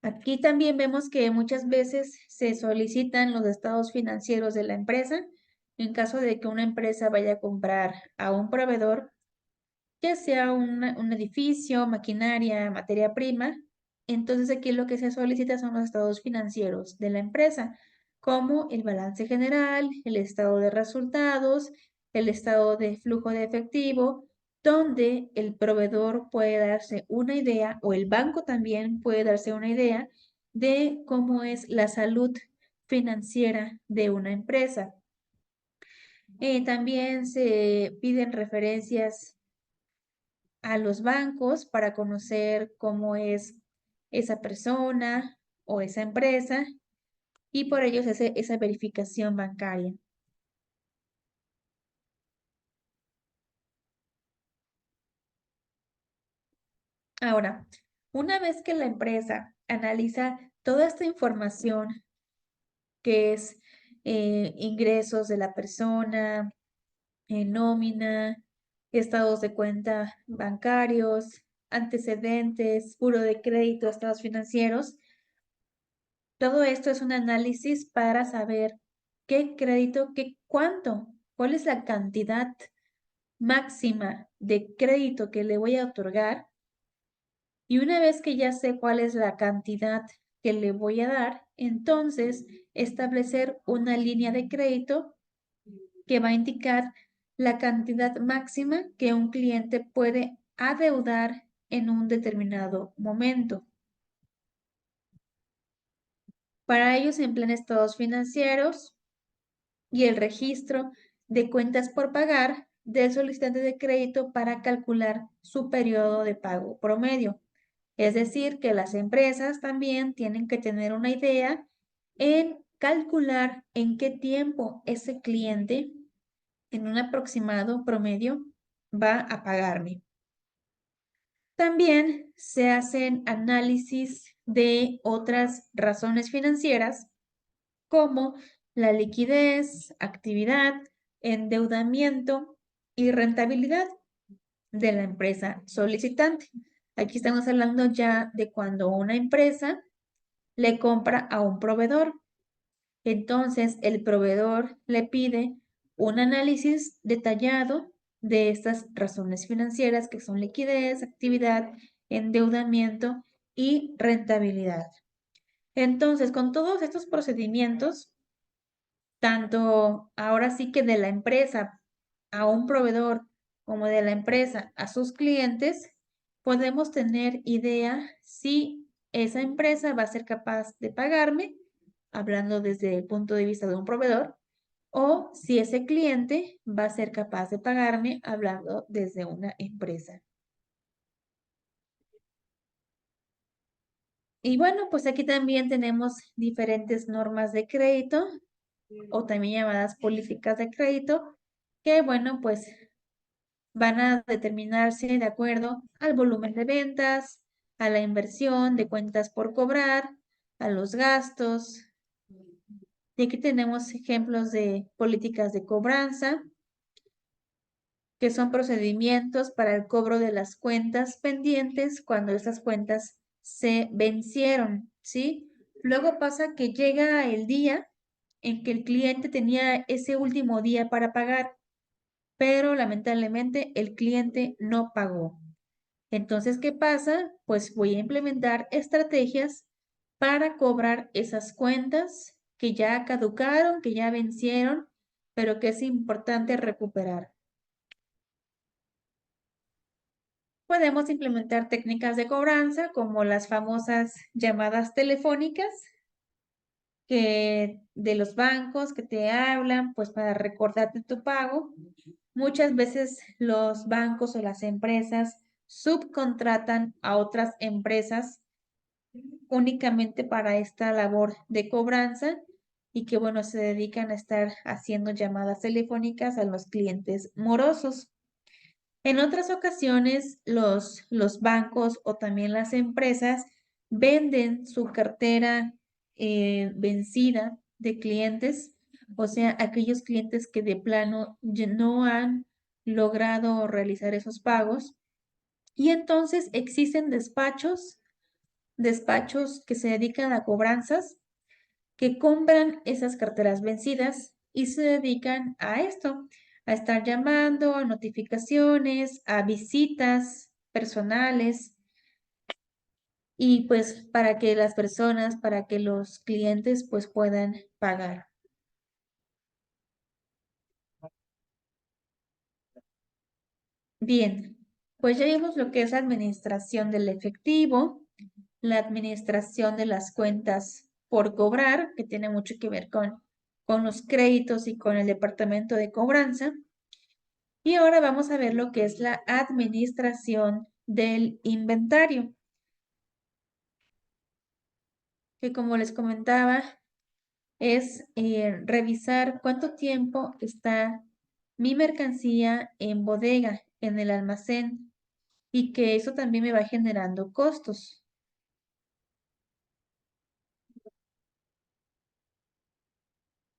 Aquí también vemos que muchas veces se solicitan los estados financieros de la empresa en caso de que una empresa vaya a comprar a un proveedor, ya sea un edificio, maquinaria, materia prima. Entonces aquí lo que se solicita son los estados financieros de la empresa, como el balance general, el estado de resultados, el estado de flujo de efectivo, donde el proveedor puede darse una idea, o el banco también puede darse una idea de cómo es la salud financiera de una empresa. También se piden referencias a los bancos para conocer cómo es esa persona o esa empresa, y por ello se hace esa verificación bancaria. Ahora, una vez que la empresa analiza toda esta información, que es ingresos de la persona, nómina, estados de cuenta bancarios, antecedentes, buro de crédito, estados financieros, todo esto es un análisis para saber qué crédito, cuál es la cantidad máxima de crédito que le voy a otorgar. Y una vez que ya sé cuál es la cantidad que le voy a dar, entonces establecer una línea de crédito que va a indicar la cantidad máxima que un cliente puede adeudar en un determinado momento. Para ello se emplean estados financieros y el registro de cuentas por pagar del solicitante de crédito para calcular su periodo de pago promedio. Es decir, que las empresas también tienen que tener una idea en calcular en qué tiempo ese cliente, en un aproximado promedio, va a pagarme. También se hacen análisis de otras razones financieras como la liquidez, actividad, endeudamiento y rentabilidad de la empresa solicitante. Aquí estamos hablando ya de cuando una empresa le compra a un proveedor. Entonces, el proveedor le pide un análisis detallado de estas razones financieras, que son liquidez, actividad, endeudamiento y rentabilidad. Entonces, con todos estos procedimientos, tanto ahora sí que de la empresa a un proveedor como de la empresa a sus clientes, podemos tener idea si esa empresa va a ser capaz de pagarme, hablando desde el punto de vista de un proveedor, o si ese cliente va a ser capaz de pagarme, hablando desde una empresa. Y bueno, pues aquí también tenemos diferentes normas de crédito o también llamadas políticas de crédito, que bueno, pues van a determinarse de acuerdo al volumen de ventas, a la inversión de cuentas por cobrar, a los gastos. Y aquí tenemos ejemplos de políticas de cobranza, que son procedimientos para el cobro de las cuentas pendientes cuando esas cuentas se vencieron, ¿sí? Luego pasa que llega el día en que el cliente tenía ese último día para pagar, pero lamentablemente el cliente no pagó. Entonces, ¿qué pasa? Pues voy a implementar estrategias para cobrar esas cuentas que ya caducaron, que ya vencieron, pero que es importante recuperar. Podemos implementar técnicas de cobranza como las famosas llamadas telefónicas que de los bancos que te hablan pues para recordarte tu pago. Muchas veces los bancos o las empresas subcontratan a otras empresas únicamente para esta labor de cobranza y que bueno, se dedican a estar haciendo llamadas telefónicas a los clientes morosos. En otras ocasiones, los bancos o también las empresas venden su cartera vencida de clientes, o sea, aquellos clientes que de plano ya no han logrado realizar esos pagos. Y entonces existen despachos que se dedican a cobranzas, que compran esas carteras vencidas y se dedican a esto, a estar llamando, a notificaciones, a visitas personales y pues para que las personas, para que los clientes pues puedan pagar. Bien, pues ya vimos lo que es la administración del efectivo, la administración de las cuentas por cobrar, que tiene mucho que ver con los créditos y con el departamento de cobranza. Y ahora vamos a ver lo que es la administración del inventario, que como les comentaba, es revisar cuánto tiempo está mi mercancía en bodega, en el almacén, y que eso también me va generando costos.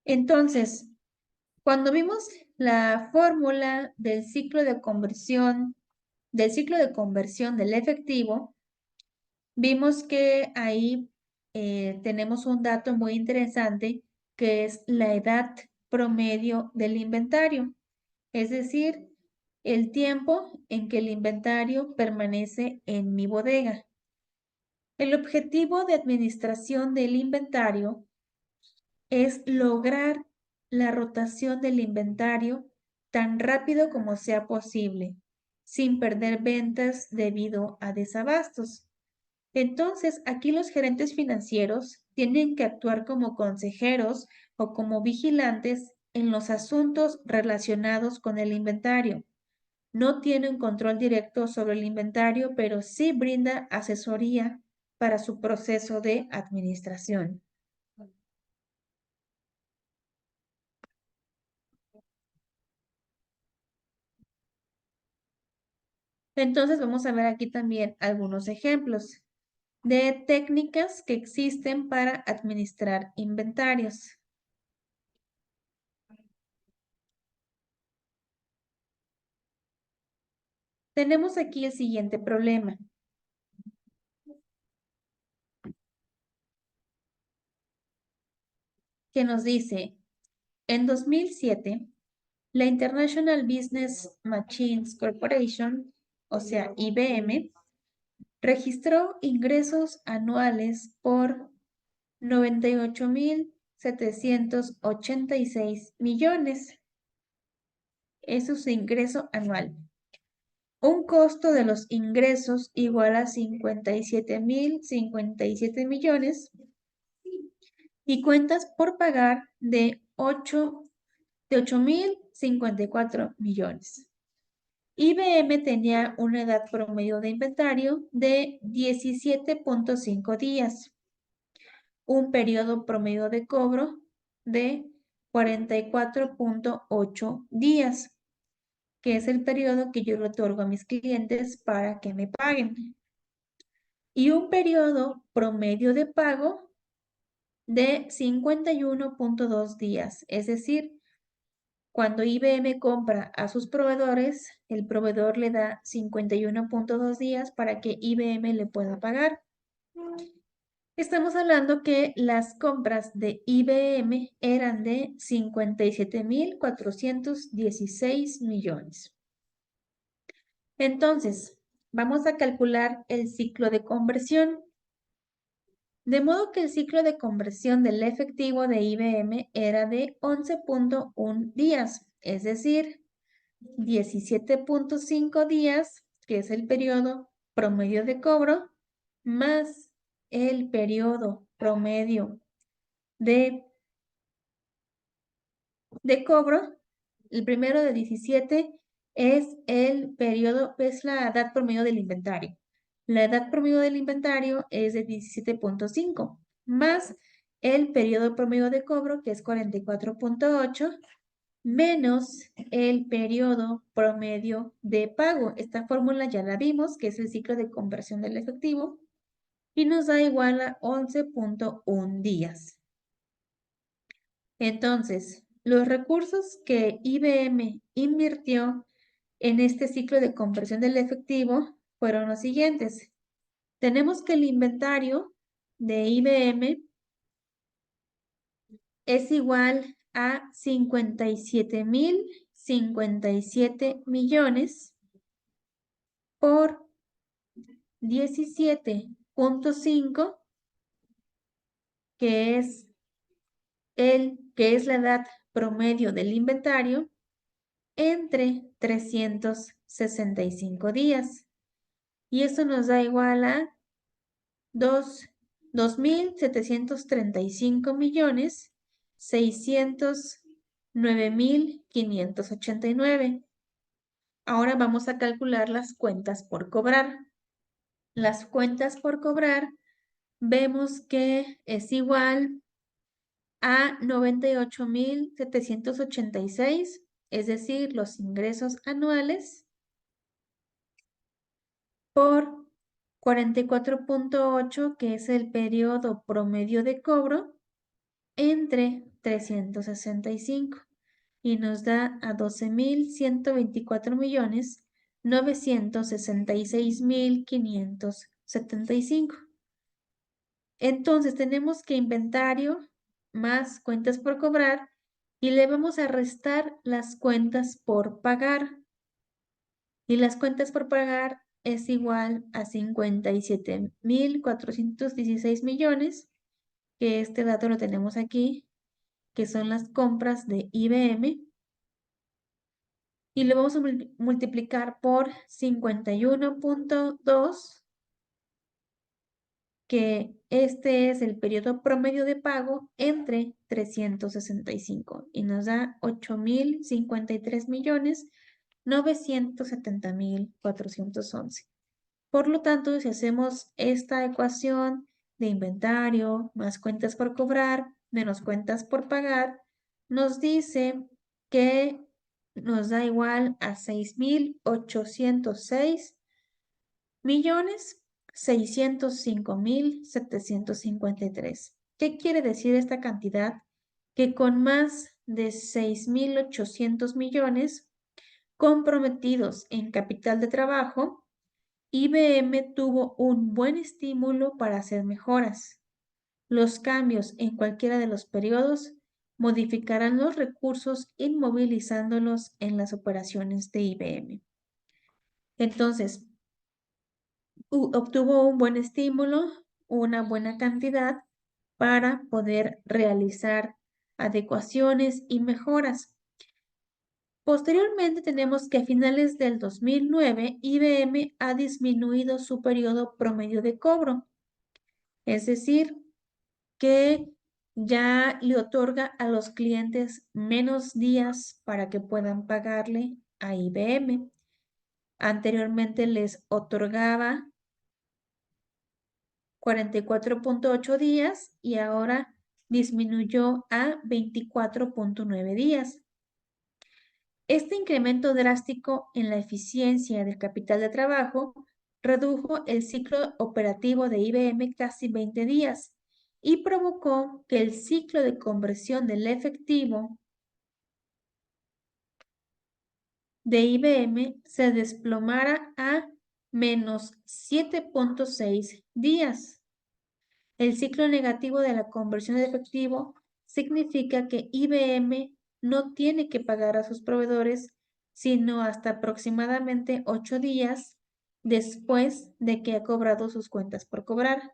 Entonces, cuando vimos la fórmula del ciclo de conversión, del efectivo, vimos que ahí tenemos un dato muy interesante que es la edad promedio del inventario, es decir, el tiempo en que el inventario permanece en mi bodega. El objetivo de administración del inventario es lograr la rotación del inventario tan rápido como sea posible, sin perder ventas debido a desabastos. Entonces, aquí los gerentes financieros tienen que actuar como consejeros o como vigilantes en los asuntos relacionados con el inventario. No tienen control directo sobre el inventario, pero sí brinda asesoría para su proceso de administración. Entonces, vamos a ver aquí también algunos ejemplos de técnicas que existen para administrar inventarios. Tenemos aquí el siguiente problema. Que nos dice, en 2007, la International Business Machines Corporation, o sea, IBM, registró ingresos anuales por 98.786 millones. Eso es su ingreso anual. un costo de los ingresos igual a 57,057 millones y cuentas por pagar de 8,054 millones. IBM tenía una edad promedio de inventario de 17.5 días, un periodo promedio de cobro de 44.8 días, que es el periodo que yo le otorgo a mis clientes para que me paguen, y un periodo promedio de pago de 51.2 días, es decir, cuando IBM compra a sus proveedores, el proveedor le da 51.2 días para que IBM le pueda pagar. Estamos hablando que las compras de IBM eran de 57,416 millones. Entonces, vamos a calcular el ciclo de conversión. De modo que el ciclo de conversión del efectivo de IBM era de 11.1 días, es decir, 17.5 días, que es el periodo promedio de cobro, más el periodo promedio de cobro. El primero de 17 es el periodo, es la edad promedio del inventario. La edad promedio del inventario es de 17.5, más el periodo promedio de cobro, que es 44.8, menos el periodo promedio de pago. Esta fórmula ya la vimos, que es el ciclo de conversión del efectivo, y nos da igual a 11.1 días. Entonces, los recursos que IBM invirtió en este ciclo de conversión del efectivo fueron los siguientes. Tenemos que el inventario de IBM es igual a 57,057 millones por 17.5, que es la edad promedio del inventario, entre 365 días. Y eso nos da igual a 2,735,609,589. Ahora vamos a calcular las cuentas por cobrar. Las cuentas por cobrar vemos que es igual a 98,786, es decir, los ingresos anuales, por 44.8, que es el periodo promedio de cobro, entre 365, y nos da a 12,124,966,575. Entonces tenemos que inventario más cuentas por cobrar y le vamos a restar las cuentas por pagar. Y las cuentas por pagar es igual a 57,416 millones, que este dato lo tenemos aquí, que son las compras de IBM. Y lo vamos a multiplicar por 51.2, que este es el periodo promedio de pago entre 365 y nos da 8,053,970,411. Por lo tanto, si hacemos esta ecuación de inventario más cuentas por cobrar menos cuentas por pagar, nos dice que nos da igual a 6,806,605,753. ¿Qué quiere decir esta cantidad? Que con más de 6,800 millones comprometidos en capital de trabajo, IBM tuvo un buen estímulo para hacer mejoras. Los cambios en cualquiera de los periodos modificarán los recursos inmovilizándolos en las operaciones de IBM. Entonces, obtuvo un buen estímulo, una buena cantidad para poder realizar adecuaciones y mejoras. Posteriormente tenemos que a finales del 2009, IBM ha disminuido su periodo promedio de cobro. Es decir, que ya le otorga a los clientes menos días para que puedan pagarle a IBM. Anteriormente les otorgaba 44.8 días y ahora disminuyó a 24.9 días. Este incremento drástico en la eficiencia del capital de trabajo redujo el ciclo operativo de IBM casi 20 días y provocó que el ciclo de conversión del efectivo de IBM se desplomara a menos 7.6 días. El ciclo negativo de la conversión de efectivo significa que IBM no tiene que pagar a sus proveedores sino hasta aproximadamente 8 días después de que ha cobrado sus cuentas por cobrar.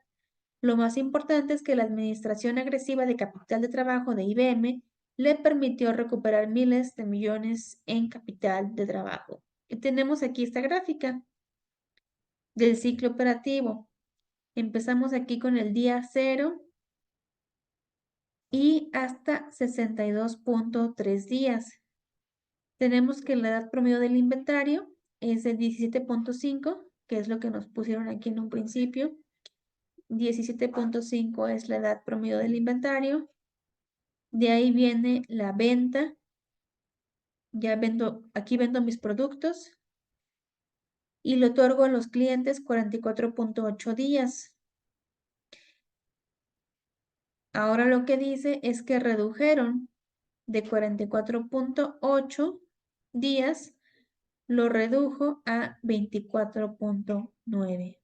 Lo más importante es que la administración agresiva de capital de trabajo de IBM le permitió recuperar miles de millones en capital de trabajo. Y tenemos aquí esta gráfica del ciclo operativo. Empezamos aquí con el día 0 y hasta 62.3 días. Tenemos que la edad promedio del inventario es de 17.5, que es lo que nos pusieron aquí en un principio. 17.5 es la edad promedio del inventario. De ahí viene la venta. Ya aquí vendo mis productos y le otorgo a los clientes 44.8 días. Ahora lo que dice es que redujeron de 44.8 días, lo redujo a 24.9.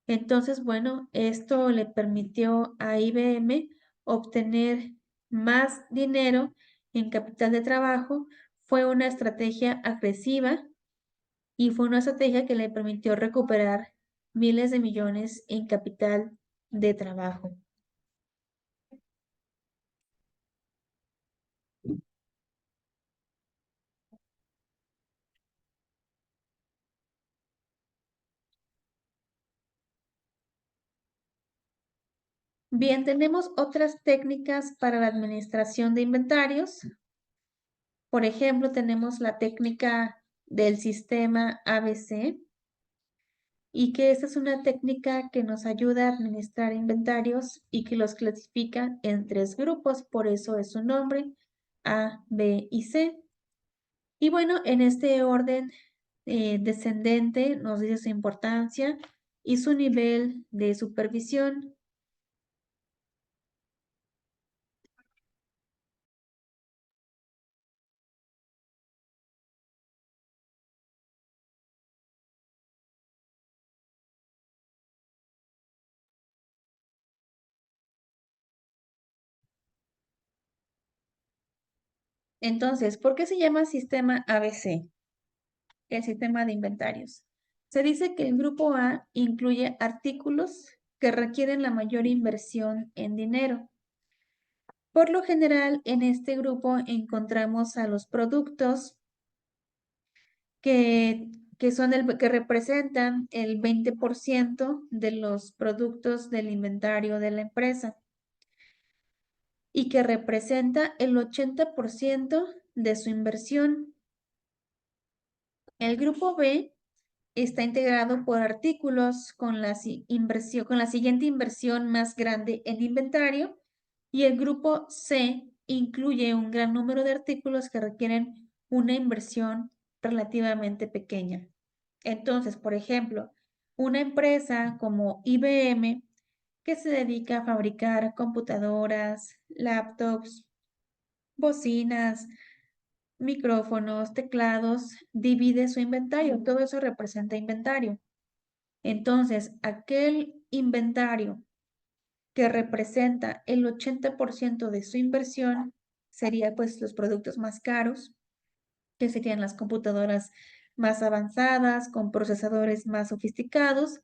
Entonces, bueno, esto le permitió a IBM obtener más dinero en capital de trabajo. Fue una estrategia agresiva y fue una estrategia que le permitió recuperar miles de millones en capital de trabajo. Bien, tenemos otras técnicas para la administración de inventarios. Por ejemplo, tenemos la técnica del sistema ABC y que esta es una técnica que nos ayuda a administrar inventarios y que los clasifica en 3 grupos, por eso es su nombre, A, B y C. Y bueno, en este orden descendente nos dice su importancia y su nivel de supervisión. Entonces, ¿por qué se llama sistema ABC? El sistema de inventarios. Se dice que el grupo A incluye artículos que requieren la mayor inversión en dinero. Por lo general, en este grupo encontramos a los productos que representan el 20% de los productos del inventario de la empresa y que representa el 80% de su inversión. El grupo B está integrado por artículos con la siguiente inversión más grande en inventario y el grupo C incluye un gran número de artículos que requieren una inversión relativamente pequeña. Entonces, por ejemplo, una empresa como IBM que se dedica a fabricar computadoras, laptops, bocinas, micrófonos, teclados, divide su inventario. Todo eso representa inventario. Entonces, aquel inventario que representa el 80% de su inversión sería pues los productos más caros, que serían las computadoras más avanzadas, con procesadores más sofisticados,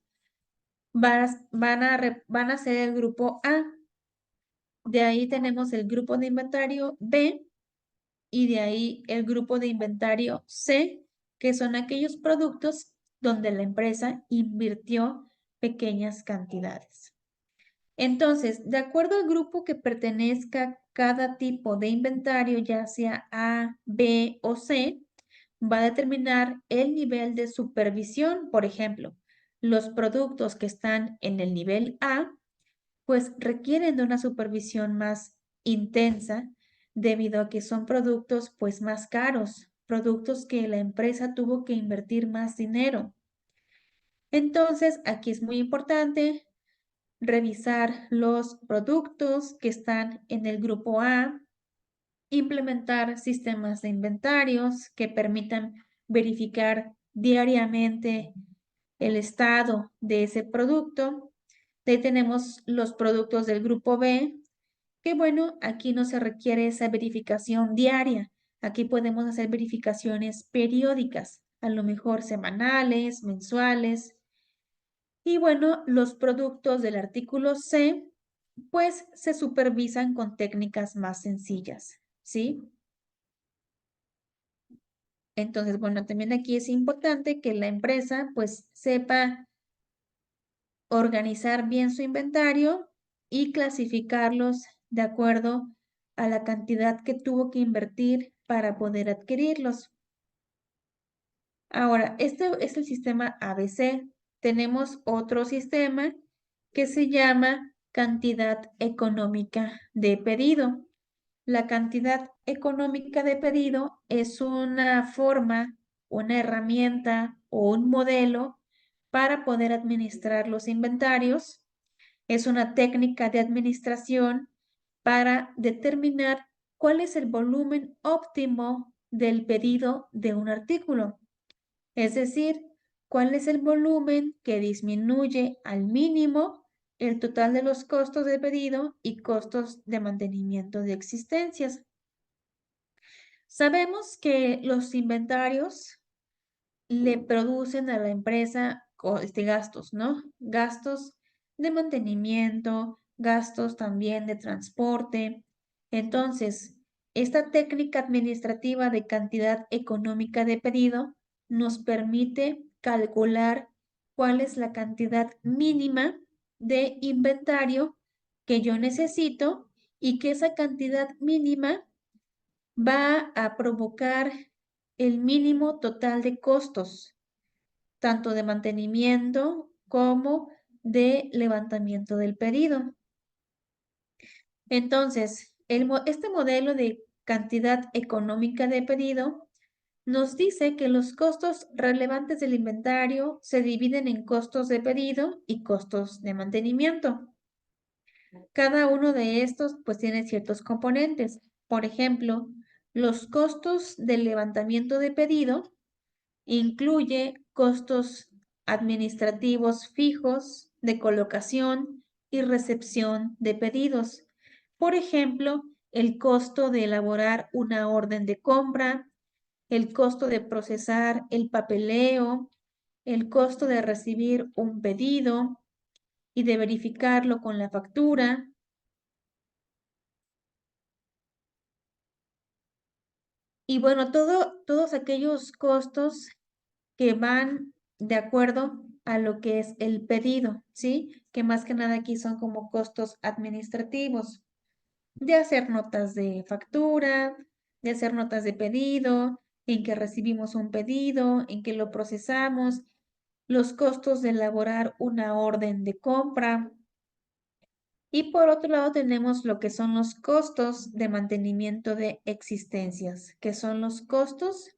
van a ser el grupo A. De ahí tenemos el grupo de inventario B, y de ahí el grupo de inventario C, que son aquellos productos donde la empresa invirtió pequeñas cantidades. Entonces, de acuerdo al grupo que pertenezca cada tipo de inventario, ya sea A, B o C, va a determinar el nivel de supervisión. Por ejemplo, los productos que están en el nivel A, pues requieren de una supervisión más intensa debido a que son productos pues más caros, productos que la empresa tuvo que invertir más dinero. Entonces, aquí es muy importante revisar los productos que están en el grupo A, implementar sistemas de inventarios que permitan verificar diariamente el estado de ese producto. De ahí tenemos los productos del grupo B, que bueno, aquí no se requiere esa verificación diaria. Aquí podemos hacer verificaciones periódicas, a lo mejor semanales, mensuales. Y bueno, los productos del artículo C, pues se supervisan con técnicas más sencillas, ¿sí? Entonces, bueno, también aquí es importante que la empresa pues sepa organizar bien su inventario y clasificarlos de acuerdo a la cantidad que tuvo que invertir para poder adquirirlos. Ahora, este es el sistema ABC. Tenemos otro sistema que se llama cantidad económica de pedido. La cantidad económica de pedido es una forma, una herramienta o un modelo para poder administrar los inventarios. Es una técnica de administración para determinar cuál es el volumen óptimo del pedido de un artículo. Es decir, cuál es el volumen que disminuye al mínimo el total de los costos de pedido y costos de mantenimiento de existencias. Sabemos que los inventarios le producen a la empresa gastos, ¿no? Gastos de mantenimiento, gastos también de transporte. Entonces, esta técnica administrativa de cantidad económica de pedido nos permite calcular cuál es la cantidad mínima de inventario que yo necesito y que esa cantidad mínima va a provocar el mínimo total de costos, tanto de mantenimiento como de levantamiento del pedido. Entonces, este modelo de cantidad económica de pedido nos dice que los costos relevantes del inventario se dividen en costos de pedido y costos de mantenimiento. Cada uno de estos pues tiene ciertos componentes. Por ejemplo, los costos del levantamiento de pedido incluye costos administrativos fijos de colocación y recepción de pedidos. Por ejemplo, el costo de elaborar una orden de compra, el costo de procesar el papeleo, el costo de recibir un pedido y de verificarlo con la factura. Y bueno, todos aquellos costos que van de acuerdo a lo que es el pedido, ¿sí? Que más que nada aquí son como costos administrativos, de hacer notas de factura, de hacer notas de pedido, en que recibimos un pedido, en que lo procesamos, los costos de elaborar una orden de compra. Y por otro lado tenemos lo que son los costos de mantenimiento de existencias, que son los costos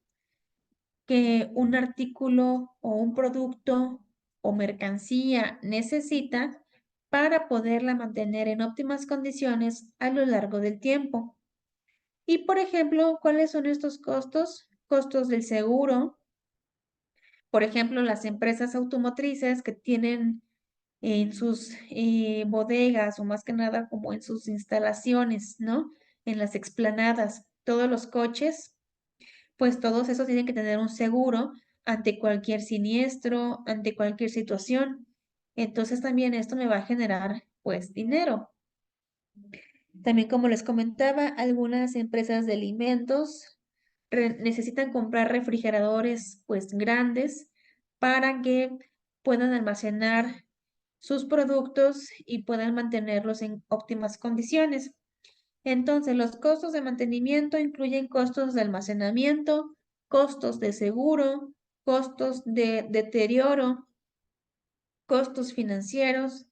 que un artículo o un producto o mercancía necesita para poderla mantener en óptimas condiciones a lo largo del tiempo. Y por ejemplo, ¿cuáles son estos costos? Costos del seguro. Por ejemplo, las empresas automotrices que tienen en sus bodegas o más que nada como en sus instalaciones, ¿no? En las explanadas, todos los coches, pues todos esos tienen que tener un seguro ante cualquier siniestro, ante cualquier situación. Entonces también esto me va a generar pues dinero. También, como les comentaba, algunas empresas de alimentos necesitan comprar refrigeradores pues grandes para que puedan almacenar sus productos y puedan mantenerlos en óptimas condiciones. Entonces, los costos de mantenimiento incluyen costos de almacenamiento, costos de seguro, costos de deterioro, costos financieros,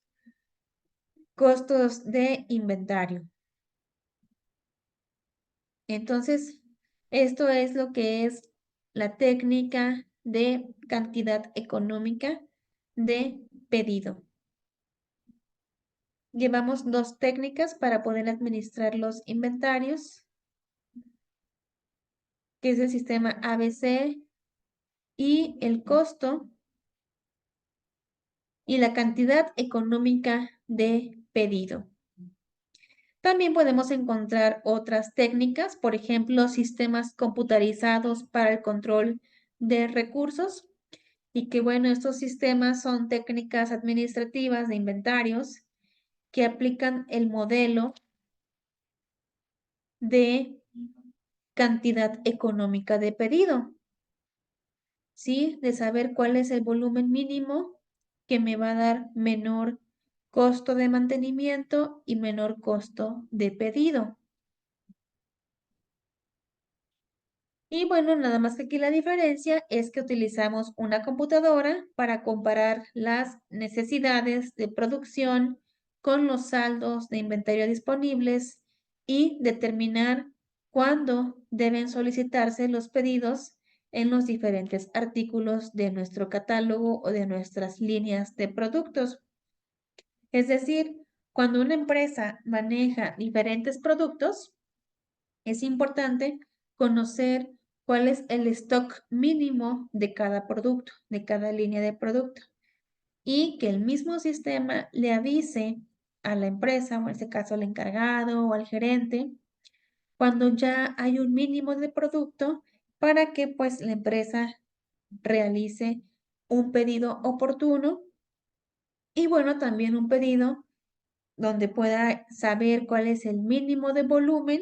costos de inventario. Entonces, esto es lo que es la técnica de cantidad económica de pedido. Llevamos dos técnicas para poder administrar los inventarios, que es el sistema ABC y el costo y la cantidad económica de pedido. También podemos encontrar otras técnicas, por ejemplo, sistemas computarizados para el control de recursos, y que bueno, estos sistemas son técnicas administrativas de inventarios que aplican el modelo de cantidad económica de pedido, ¿sí? De saber cuál es el volumen mínimo que me va a dar menor costo de mantenimiento y menor costo de pedido. Y bueno, nada más que aquí la diferencia es que utilizamos una computadora para comparar las necesidades de producción con los saldos de inventario disponibles y determinar cuándo deben solicitarse los pedidos en los diferentes artículos de nuestro catálogo o de nuestras líneas de productos. Es decir, cuando una empresa maneja diferentes productos, es importante conocer cuál es el stock mínimo de cada producto, de cada línea de producto, y que el mismo sistema le avise a la empresa, o en este caso al encargado o al gerente, cuando ya hay un mínimo de producto para que pues la empresa realice un pedido oportuno y bueno, también un pedido donde pueda saber cuál es el mínimo de volumen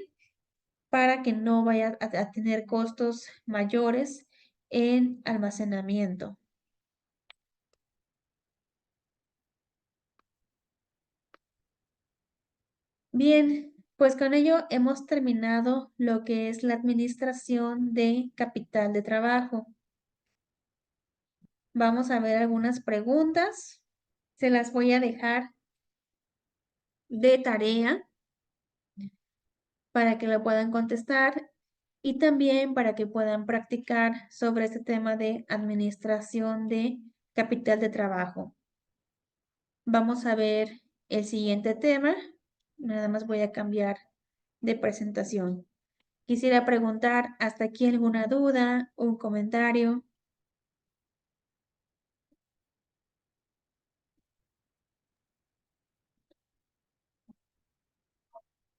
para que no vaya a tener costos mayores en almacenamiento. Bien, pues con ello hemos terminado lo que es la administración de capital de trabajo. Vamos a ver algunas preguntas. Se las voy a dejar de tarea para que lo puedan contestar y también para que puedan practicar sobre este tema de administración de capital de trabajo. Vamos a ver el siguiente tema. Nada más voy a cambiar de presentación. Quisiera preguntar, ¿hasta aquí alguna duda, un comentario?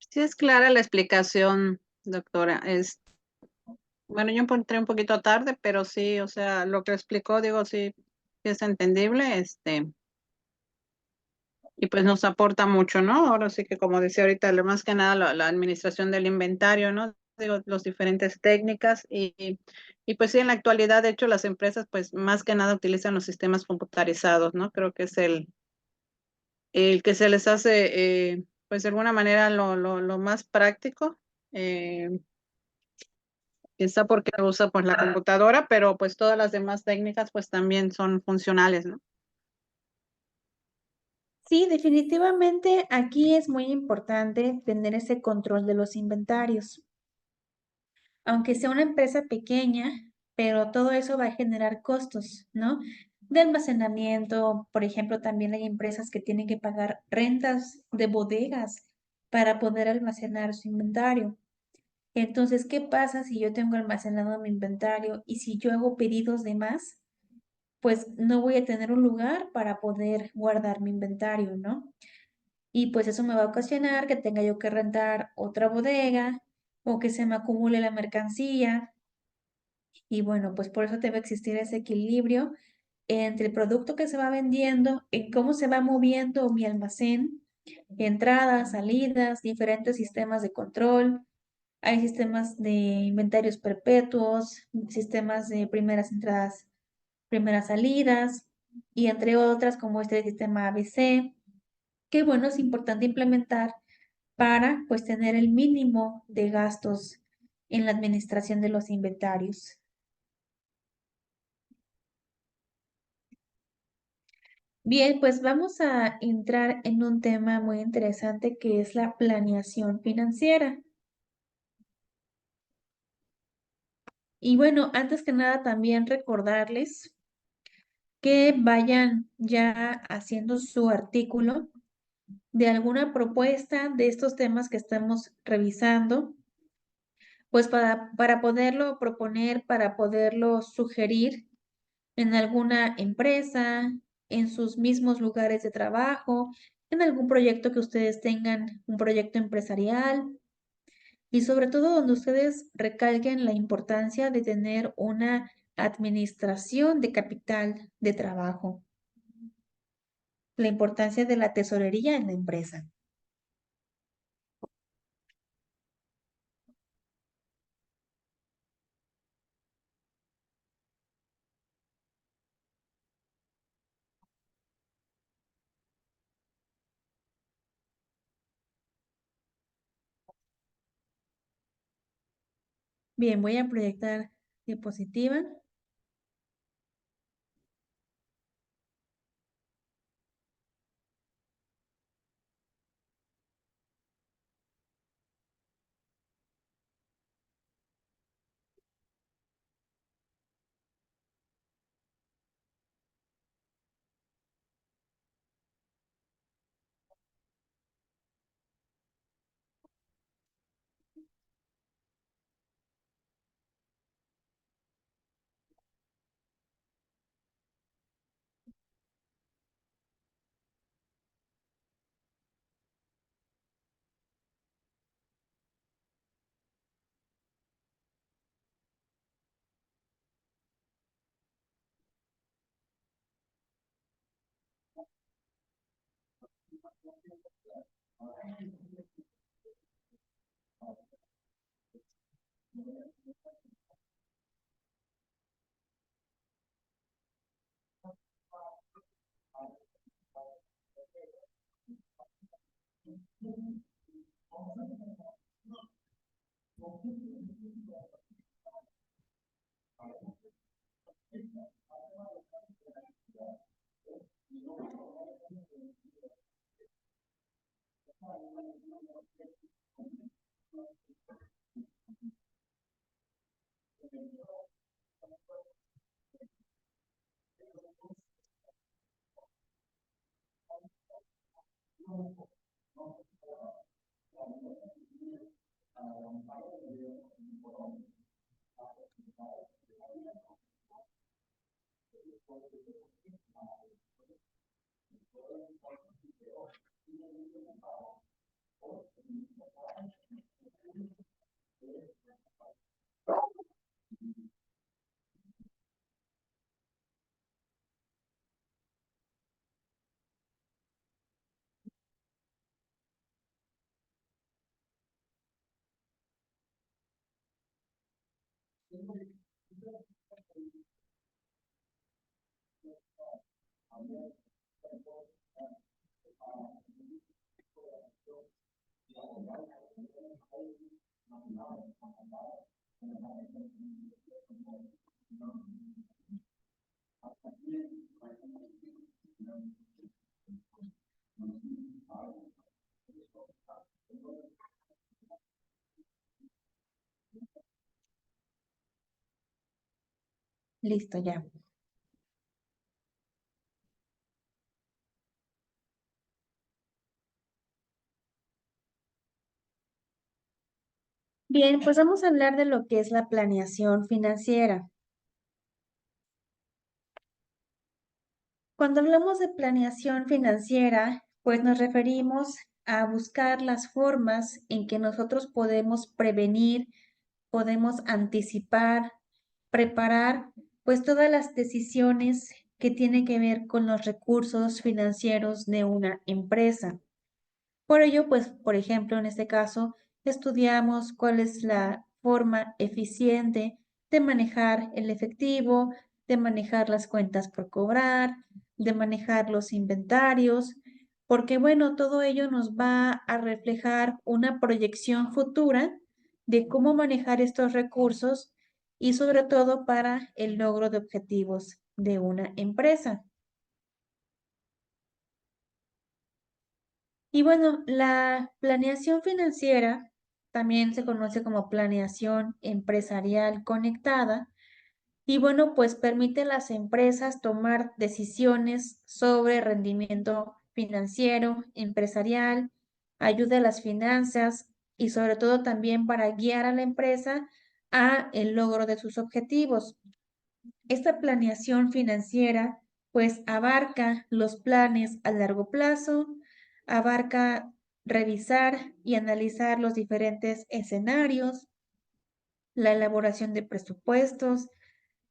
Sí es clara la explicación, doctora. Bueno, yo entré un poquito tarde, pero sí, o sea, lo que explicó, digo, sí, sí es entendible, y pues nos aporta mucho, ¿no? Ahora sí que como decía ahorita, lo más que nada la administración del inventario, ¿no? Digo, las diferentes técnicas y pues sí, en la actualidad, de hecho, las empresas pues más que nada utilizan los sistemas computarizados, ¿no? Creo que es el que se les hace, pues de alguna manera lo más práctico. Eh, Quizá porque usa pues la computadora, pero pues todas las demás técnicas pues también son funcionales, ¿no? Sí, definitivamente aquí es muy importante tener ese control de los inventarios. Aunque sea una empresa pequeña, pero todo eso va a generar costos, ¿no? De almacenamiento, por ejemplo, también hay empresas que tienen que pagar rentas de bodegas para poder almacenar su inventario. Entonces, ¿qué pasa si yo tengo almacenado mi inventario y si yo hago pedidos de más? Pues no voy a tener un lugar para poder guardar mi inventario, ¿no? Y pues eso me va a ocasionar que tenga yo que rentar otra bodega o que se me acumule la mercancía. Y bueno, pues por eso debe existir ese equilibrio entre el producto que se va vendiendo, en cómo se va moviendo mi almacén entradas, salidas, diferentes sistemas de control. Hay sistemas de inventarios perpetuos, sistemas de primeras entradas, primeras salidas, y entre otras como este sistema ABC, que bueno, es importante implementar para pues tener el mínimo de gastos en la administración de los inventarios. Bien, pues vamos a entrar en un tema muy interesante que es la planeación financiera. Y bueno, antes que nada también recordarles que vayan ya haciendo su artículo de alguna propuesta de estos temas que estamos revisando, pues para poderlo proponer, para poderlo sugerir en alguna empresa, en sus mismos lugares de trabajo, en algún proyecto que ustedes tengan, un proyecto empresarial, y sobre todo donde ustedes recalquen la importancia de tener una administración de capital de trabajo, la importancia de la tesorería en la empresa. Bien, voy a proyectar diapositiva. Listo, ya. Bien, pues vamos a hablar de lo que es la planeación financiera. Cuando hablamos de planeación financiera, pues nos referimos a buscar las formas en que nosotros podemos prevenir, podemos anticipar, preparar, pues todas las decisiones que tienen que ver con los recursos financieros de una empresa. Por ello, pues, por ejemplo, en este caso, estudiamos cuál es la forma eficiente de manejar el efectivo, de manejar las cuentas por cobrar, de manejar los inventarios, porque bueno, todo ello nos va a reflejar una proyección futura de cómo manejar estos recursos y sobre todo para el logro de objetivos de una empresa. Y bueno, la planeación financiera también se conoce como planeación empresarial conectada y bueno, pues permite a las empresas tomar decisiones sobre rendimiento financiero, empresarial, ayuda a las finanzas y sobre todo también para guiar a la empresa a el logro de sus objetivos. Esta planeación financiera pues abarca los planes a largo plazo, abarca revisar y analizar los diferentes escenarios, la elaboración de presupuestos,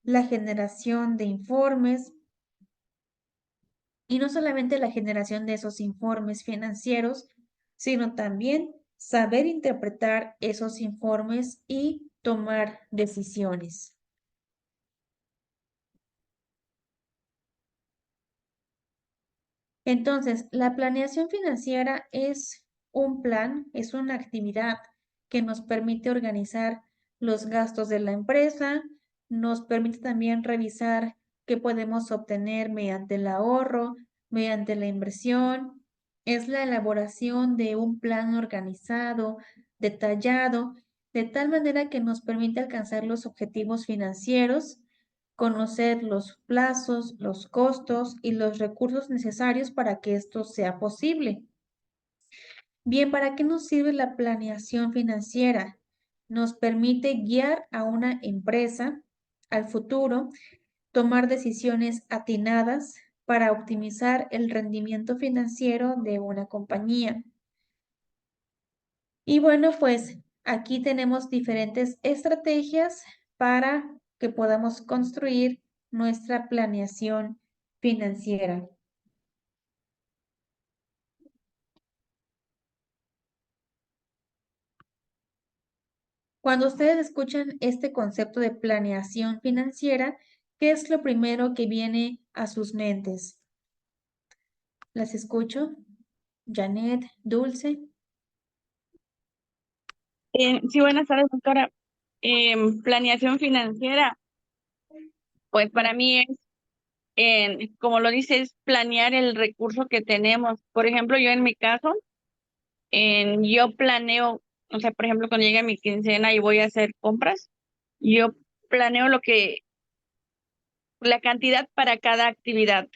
la generación de informes y no solamente la generación de esos informes financieros, sino también saber interpretar esos informes y tomar decisiones. Entonces, la planeación financiera es un plan, es una actividad que nos permite organizar los gastos de la empresa, nos permite también revisar qué podemos obtener mediante el ahorro, mediante la inversión. Es la elaboración de un plan organizado, detallado, de tal manera que nos permite alcanzar los objetivos financieros, conocer los plazos, los costos y los recursos necesarios para que esto sea posible. Bien, ¿para qué nos sirve la planeación financiera? Nos permite guiar a una empresa al futuro, tomar decisiones atinadas para optimizar el rendimiento financiero de una compañía. Y bueno, pues aquí tenemos diferentes estrategias para que podamos construir nuestra planeación financiera. Cuando ustedes escuchan este concepto de planeación financiera, ¿qué es lo primero que viene a sus mentes? ¿Las escucho? Janet, Dulce. Sí, buenas tardes, doctora. Planeación financiera, pues para mí es, como lo dice, es planear el recurso que tenemos. Por ejemplo, yo en mi caso, yo planeo, o sea, por ejemplo, cuando llegue mi quincena y voy a hacer compras, yo planeo la cantidad para cada actividad.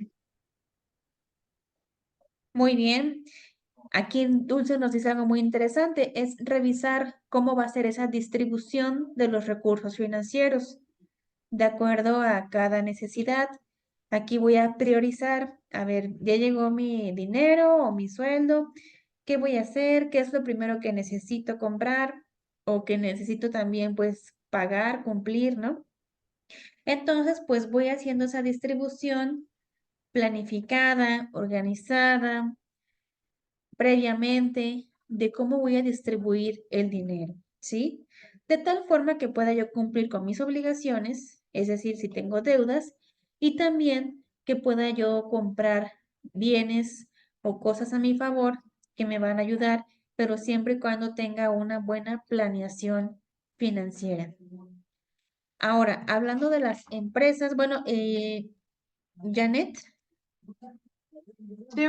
Muy bien. Aquí Dulce nos dice algo muy interesante, es revisar cómo va a ser esa distribución de los recursos financieros de acuerdo a cada necesidad. Aquí voy a priorizar, a ver, ya llegó mi dinero o mi sueldo, ¿qué voy a hacer? ¿Qué es lo primero que necesito comprar o que necesito también pues pagar, cumplir, ¿no? Entonces, pues voy haciendo esa distribución planificada, organizada, previamente de cómo voy a distribuir el dinero, ¿sí? De tal forma que pueda yo cumplir con mis obligaciones, es decir, si tengo deudas, y también que pueda yo comprar bienes o cosas a mi favor que me van a ayudar, pero siempre y cuando tenga una buena planeación financiera. Ahora, hablando de las empresas, bueno, Janet. Sí,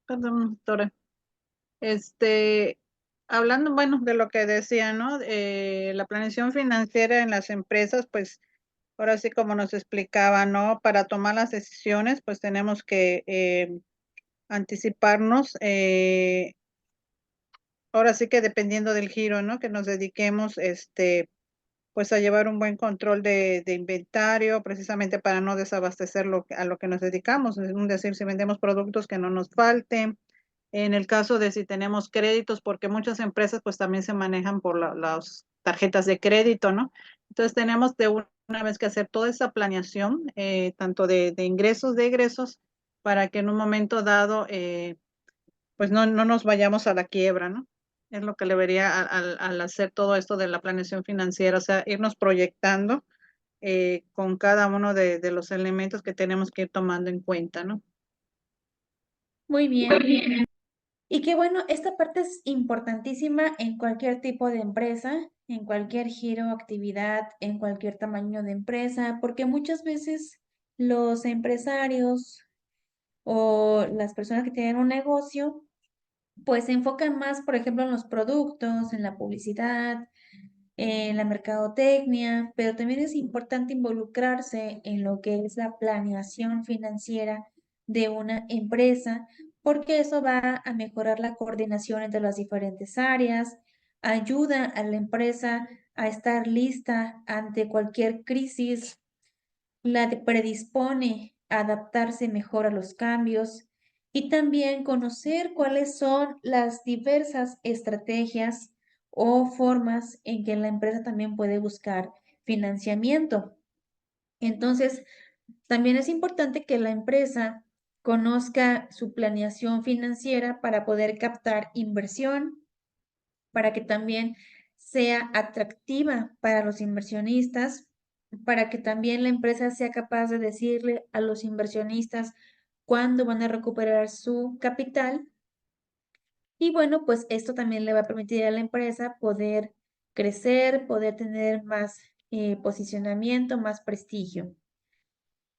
perdón, doctora. Hablando, bueno, de lo que decía, ¿no? La planeación financiera en las empresas, pues ahora sí como nos explicaba, ¿no? Para tomar las decisiones, pues tenemos que anticiparnos, ahora sí que dependiendo del giro, ¿no? Que nos dediquemos, pues a llevar un buen control de inventario, precisamente para no desabastecer a lo que nos dedicamos, es decir, si vendemos productos que no nos falten. En el caso de si tenemos créditos, porque muchas empresas pues también se manejan por las tarjetas de crédito, ¿no? Entonces tenemos de una vez que hacer toda esa planeación, tanto de ingresos, de egresos, para que en un momento dado, pues no nos vayamos a la quiebra, ¿no? Es lo que le vería al hacer todo esto de la planeación financiera, o sea, irnos proyectando con cada uno de los elementos que tenemos que ir tomando en cuenta, ¿no? Muy bien. Y que bueno, esta parte es importantísima en cualquier tipo de empresa, en cualquier giro, actividad, en cualquier tamaño de empresa, porque muchas veces los empresarios o las personas que tienen un negocio, pues se enfocan más, por ejemplo, en los productos, en la publicidad, en la mercadotecnia, pero también es importante involucrarse en lo que es la planeación financiera de una empresa, porque eso va a mejorar la coordinación entre las diferentes áreas, ayuda a la empresa a estar lista ante cualquier crisis, la predispone a adaptarse mejor a los cambios y también conocer cuáles son las diversas estrategias o formas en que la empresa también puede buscar financiamiento. Entonces, también es importante que la empresa conozca su planeación financiera para poder captar inversión, para que también sea atractiva para los inversionistas, para que también la empresa sea capaz de decirle a los inversionistas cuándo van a recuperar su capital. Y bueno, pues esto también le va a permitir a la empresa poder crecer, poder tener más posicionamiento, más prestigio.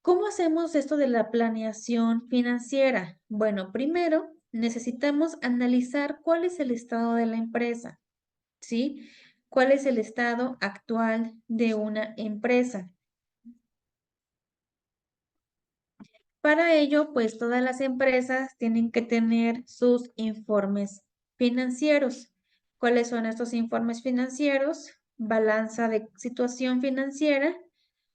¿Cómo hacemos esto de la planeación financiera? Bueno, primero necesitamos analizar cuál es el estado de la empresa. ¿Sí? ¿Cuál es el estado actual de una empresa? Para ello, pues todas las empresas tienen que tener sus informes financieros. ¿Cuáles son estos informes financieros? Balanza de situación financiera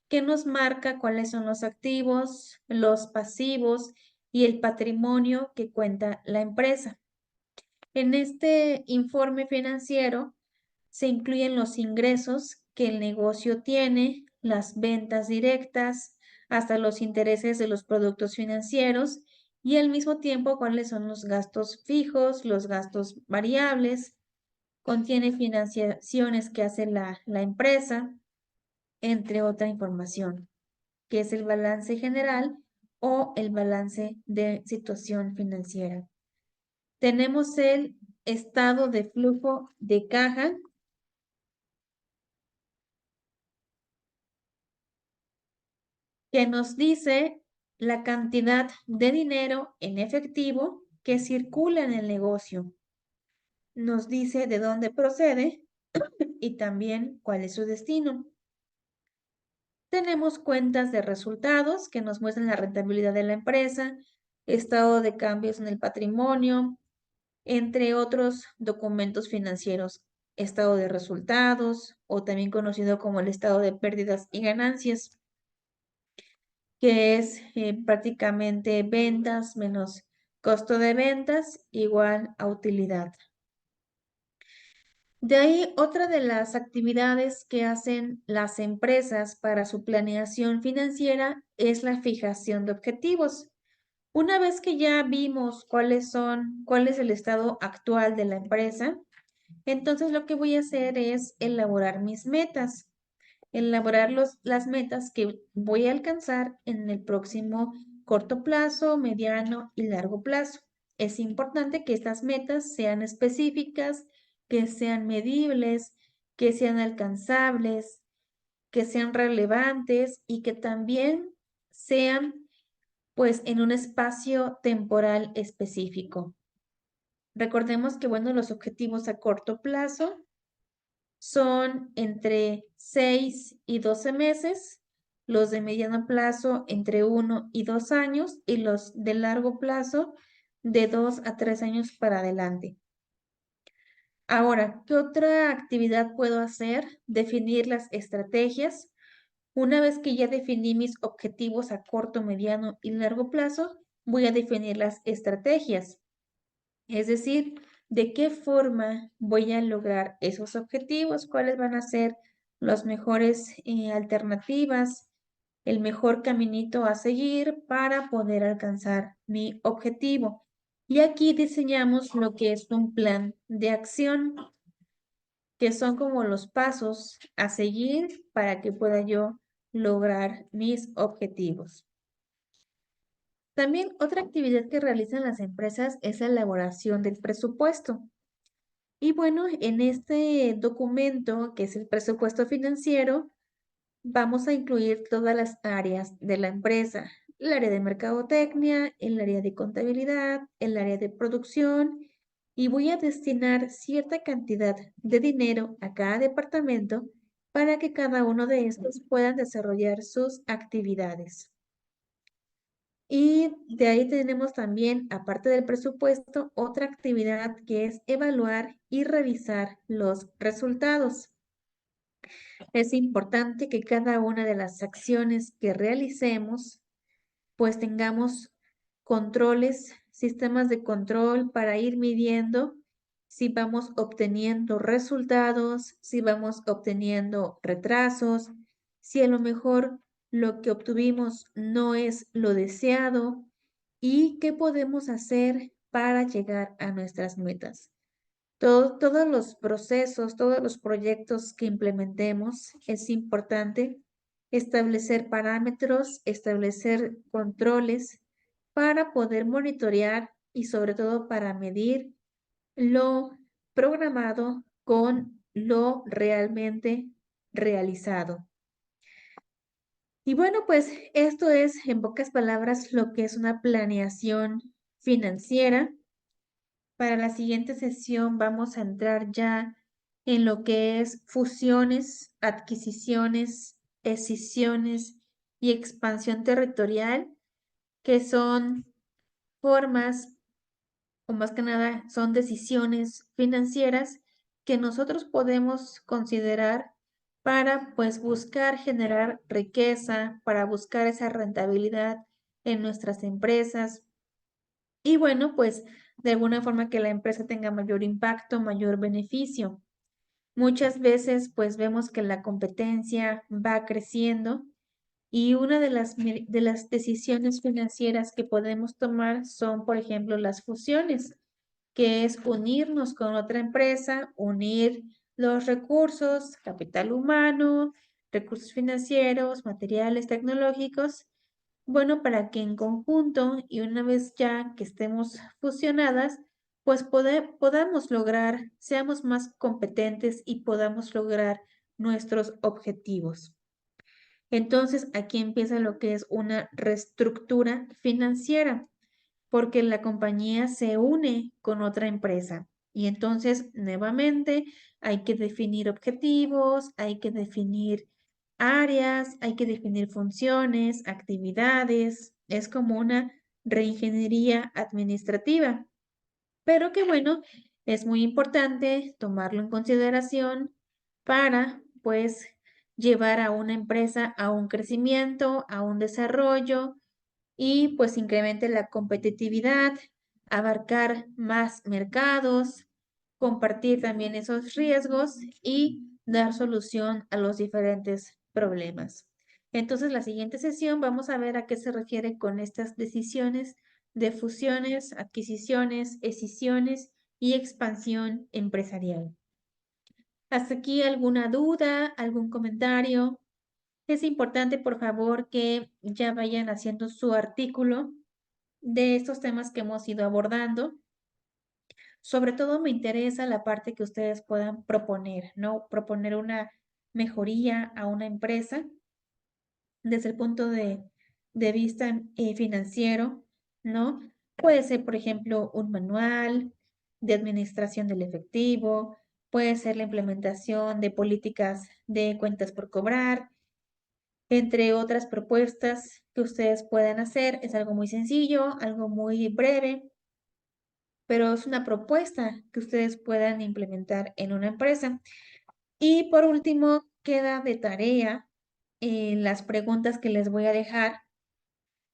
que nos marca cuáles son los activos, los pasivos y el patrimonio que cuenta la empresa. En este informe financiero se incluyen los ingresos que el negocio tiene, las ventas directas, hasta los intereses de los productos financieros y al mismo tiempo cuáles son los gastos fijos, los gastos variables. Contiene financiaciones que hace la empresa, entre otra información, que es el balance general o el balance de situación financiera. Tenemos el estado de flujo de caja, que nos dice la cantidad de dinero en efectivo que circula en el negocio. Nos dice de dónde procede y también cuál es su destino. Tenemos cuentas de resultados que nos muestran la rentabilidad de la empresa, estado de cambios en el patrimonio, entre otros documentos financieros, estado de resultados o también conocido como el estado de pérdidas y ganancias, que es prácticamente ventas menos costo de ventas igual a utilidad. De ahí, otra de las actividades que hacen las empresas para su planeación financiera es la fijación de objetivos. Una vez que ya vimos cuál es el estado actual de la empresa, entonces lo que voy a hacer es elaborar mis metas, elaborar las metas que voy a alcanzar en el próximo corto plazo, mediano y largo plazo. Es importante que estas metas sean específicas, que sean medibles, que sean alcanzables, que sean relevantes y que también sean pues en un espacio temporal específico. Recordemos que bueno, los objetivos a corto plazo son entre 6 y 12 meses, los de mediano plazo entre 1 y 2 años y los de largo plazo de 2 a 3 años para adelante. Ahora, ¿qué otra actividad puedo hacer? Definir las estrategias. Una vez que ya definí mis objetivos a corto, mediano y largo plazo, voy a definir las estrategias. Es decir, ¿de qué forma voy a lograr esos objetivos? ¿Cuáles van a ser las mejores alternativas, el mejor caminito a seguir para poder alcanzar mi objetivo? Y aquí diseñamos lo que es un plan de acción, que son como los pasos a seguir para que pueda yo lograr mis objetivos. También otra actividad que realizan las empresas es la elaboración del presupuesto. Y bueno, en este documento, que es el presupuesto financiero, vamos a incluir todas las áreas de la empresa: el área de mercadotecnia, el área de contabilidad, el área de producción, y voy a destinar cierta cantidad de dinero a cada departamento para que cada uno de estos puedan desarrollar sus actividades. Y de ahí tenemos también, aparte del presupuesto, otra actividad que es evaluar y revisar los resultados. Es importante que cada una de las acciones que realicemos, pues tengamos controles, sistemas de control para ir midiendo si vamos obteniendo resultados, si vamos obteniendo retrasos, si a lo mejor lo que obtuvimos no es lo deseado, y qué podemos hacer para llegar a nuestras metas. Todos los procesos, todos los proyectos que implementemos, es importante establecer parámetros, establecer controles para poder monitorear y sobre todo para medir lo programado con lo realmente realizado. Y bueno, pues esto es en pocas palabras lo que es una planeación financiera. Para la siguiente sesión vamos a entrar ya en lo que es fusiones, adquisiciones, escisiones y expansión territorial, que son formas, o más que nada son decisiones financieras que nosotros podemos considerar para pues buscar generar riqueza, para buscar esa rentabilidad en nuestras empresas. Y bueno, pues de alguna forma que la empresa tenga mayor impacto, mayor beneficio. Muchas veces pues vemos que la competencia va creciendo, y una de las decisiones financieras que podemos tomar son, por ejemplo, las fusiones, que es unirnos con otra empresa, unir los recursos, capital humano, recursos financieros, materiales tecnológicos, bueno, para que en conjunto y una vez ya que estemos fusionadas, pues podamos lograr, seamos más competentes y podamos lograr nuestros objetivos. Entonces, aquí empieza lo que es una reestructura financiera, porque la compañía se une con otra empresa. Y entonces, nuevamente, hay que definir objetivos, hay que definir áreas, hay que definir funciones, actividades. Es como una reingeniería administrativa. Pero que bueno, es muy importante tomarlo en consideración para, pues, llevar a una empresa a un crecimiento, a un desarrollo, y pues incremente la competitividad, abarcar más mercados, compartir también esos riesgos y dar solución a los diferentes problemas. Entonces, la siguiente sesión vamos a ver a qué se refiere con estas decisiones de fusiones, adquisiciones, escisiones y expansión empresarial. ¿Hasta aquí alguna duda, algún comentario? Es importante, por favor, que ya vayan haciendo su artículo de estos temas que hemos ido abordando. Sobre todo me interesa la parte que ustedes puedan proponer, ¿no? Proponer una mejoría a una empresa desde el punto de vista financiero, ¿no? Puede ser, por ejemplo, un manual de administración del efectivo, puede ser la implementación de políticas de cuentas por cobrar, entre otras propuestas que ustedes puedan hacer. Es algo muy sencillo, algo muy breve, pero es una propuesta que ustedes puedan implementar en una empresa. Y por último, queda de tarea las preguntas que les voy a dejar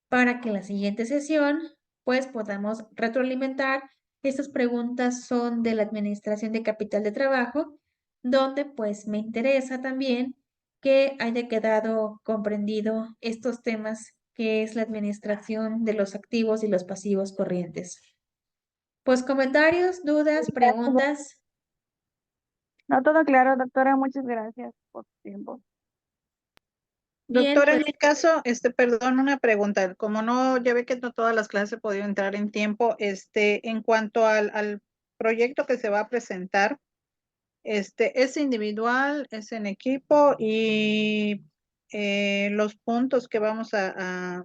para que en la siguiente sesión pues podamos retroalimentar. Estas preguntas son de la administración de capital de trabajo, donde pues me interesa también que haya quedado comprendido estos temas que es la administración de los activos y los pasivos corrientes. Pues comentarios, dudas, preguntas. No, todo claro, doctora, muchas gracias por tu tiempo. Bien, Doctora, en pues mi caso, perdón, una pregunta. Como no, ya ve que no todas las clases he podido entrar en tiempo, en cuanto al proyecto que se va a presentar, es individual, es en equipo y los puntos que vamos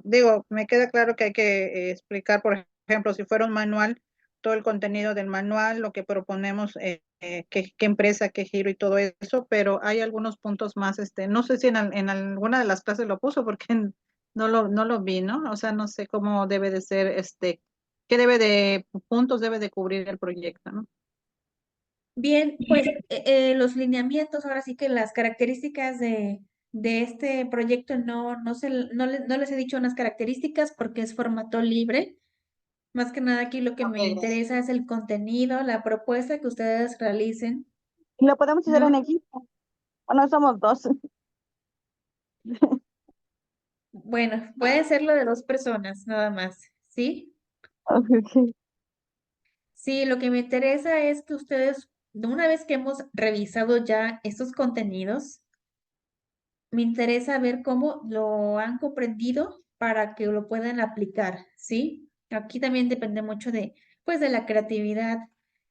digo, me queda claro que hay que explicar, por ejemplo, si fuera un manual, todo el contenido del manual, lo que proponemos, qué empresa, qué giro y todo eso, pero hay algunos puntos más, no sé si en alguna de las clases lo puso porque no lo vi, ¿no? O sea, no sé cómo debe de ser, qué puntos debe de cubrir el proyecto, ¿no? bien, pues los lineamientos, ahora sí que las características de este proyecto no les he dicho unas características porque es formato libre. Más que nada aquí lo que Ok, me gracias. interesa es el contenido, la propuesta que ustedes realicen, ¿Y lo podemos hacer en ¿no? equipo? ¿O no somos dos? Bueno, puede ser lo de 2 personas, nada más, ¿sí? Ok. Sí, lo que me interesa es que ustedes, de una vez que hemos revisado ya estos contenidos, me interesa ver cómo lo han comprendido para que lo puedan aplicar, ¿sí? Aquí también depende mucho pues, de la creatividad,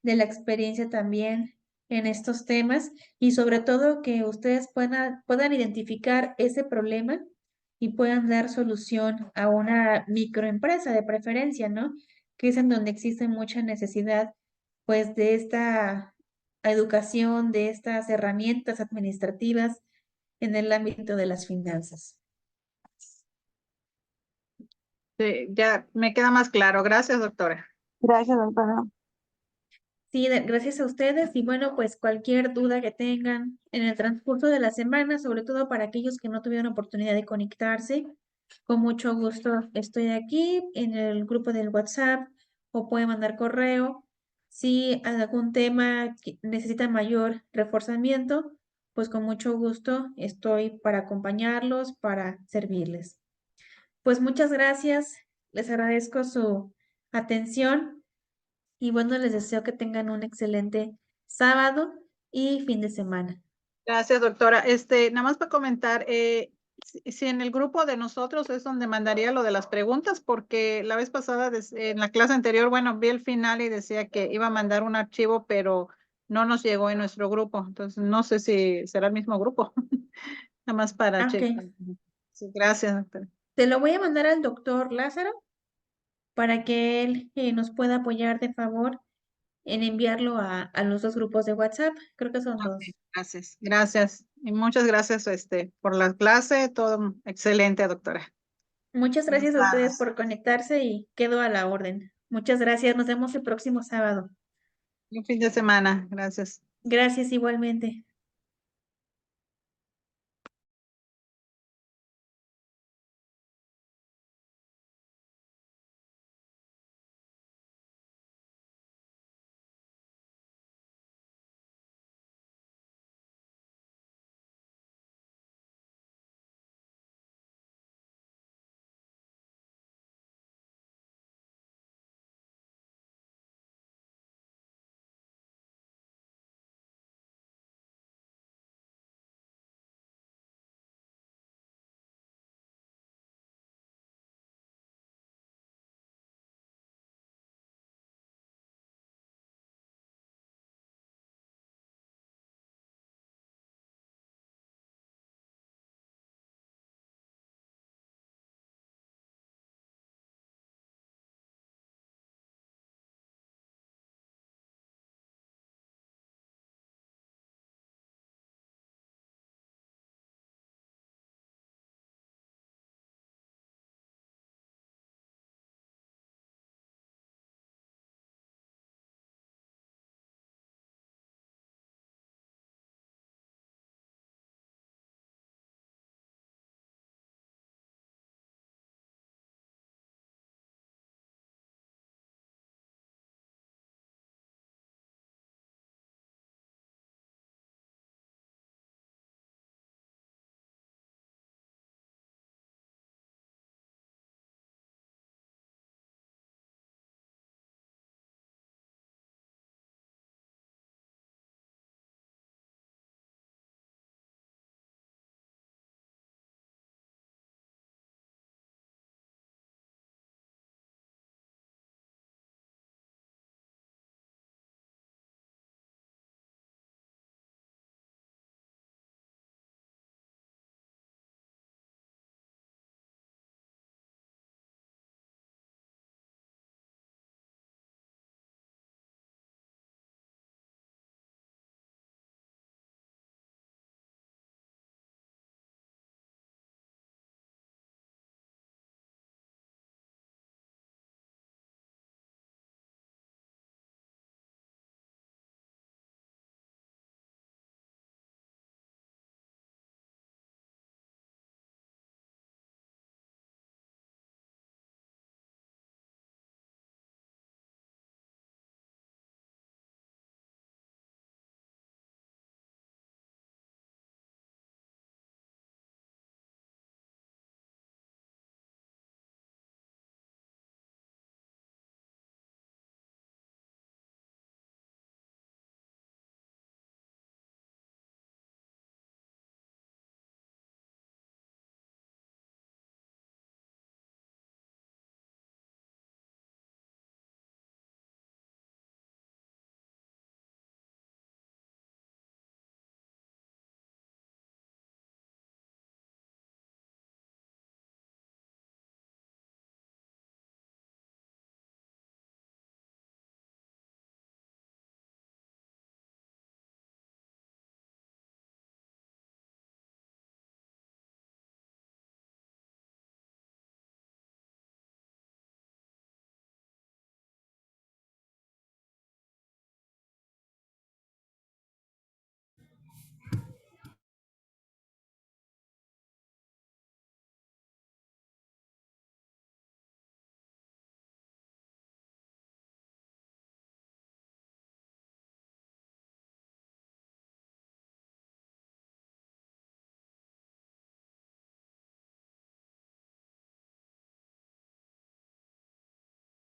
de la experiencia también en estos temas y sobre todo que ustedes puedan identificar ese problema y puedan dar solución a una microempresa de preferencia, ¿no? Que es en donde existe mucha necesidad, pues, de esta educación, de estas herramientas administrativas en el ámbito de las finanzas. Sí, ya me queda más claro. Gracias, doctora. Gracias, doctora. Sí, gracias a ustedes y bueno, pues cualquier duda que tengan en el transcurso de la semana, sobre todo para aquellos que no tuvieron oportunidad de conectarse, con mucho gusto estoy aquí en el grupo del WhatsApp o pueden mandar correo. Si algún tema que necesita mayor reforzamiento, pues con mucho gusto estoy para acompañarlos, para servirles. Pues muchas gracias, les agradezco su atención y bueno, les deseo que tengan un excelente sábado y fin de semana. Gracias, doctora. Nada más para comentar, si en el grupo de nosotros es donde mandaría lo de las preguntas, porque la vez pasada, en la clase anterior, bueno, vi el final y decía que iba a mandar un archivo, pero no nos llegó en nuestro grupo. Entonces, no sé si será el mismo grupo. Nada más para Ok, checar. Sí, gracias, doctora. te lo voy a mandar al doctor Lázaro para que él nos pueda apoyar de favor en enviarlo a los 2 grupos de WhatsApp. Creo que son Ok, 2. gracias. Gracias. Y muchas gracias, por la clase. Todo excelente, doctora. Muchas Buenas gracias a ustedes tardes. por conectarse y quedo a la orden. Muchas gracias. Nos vemos el próximo sábado. Un fin de semana. Gracias. Gracias igualmente.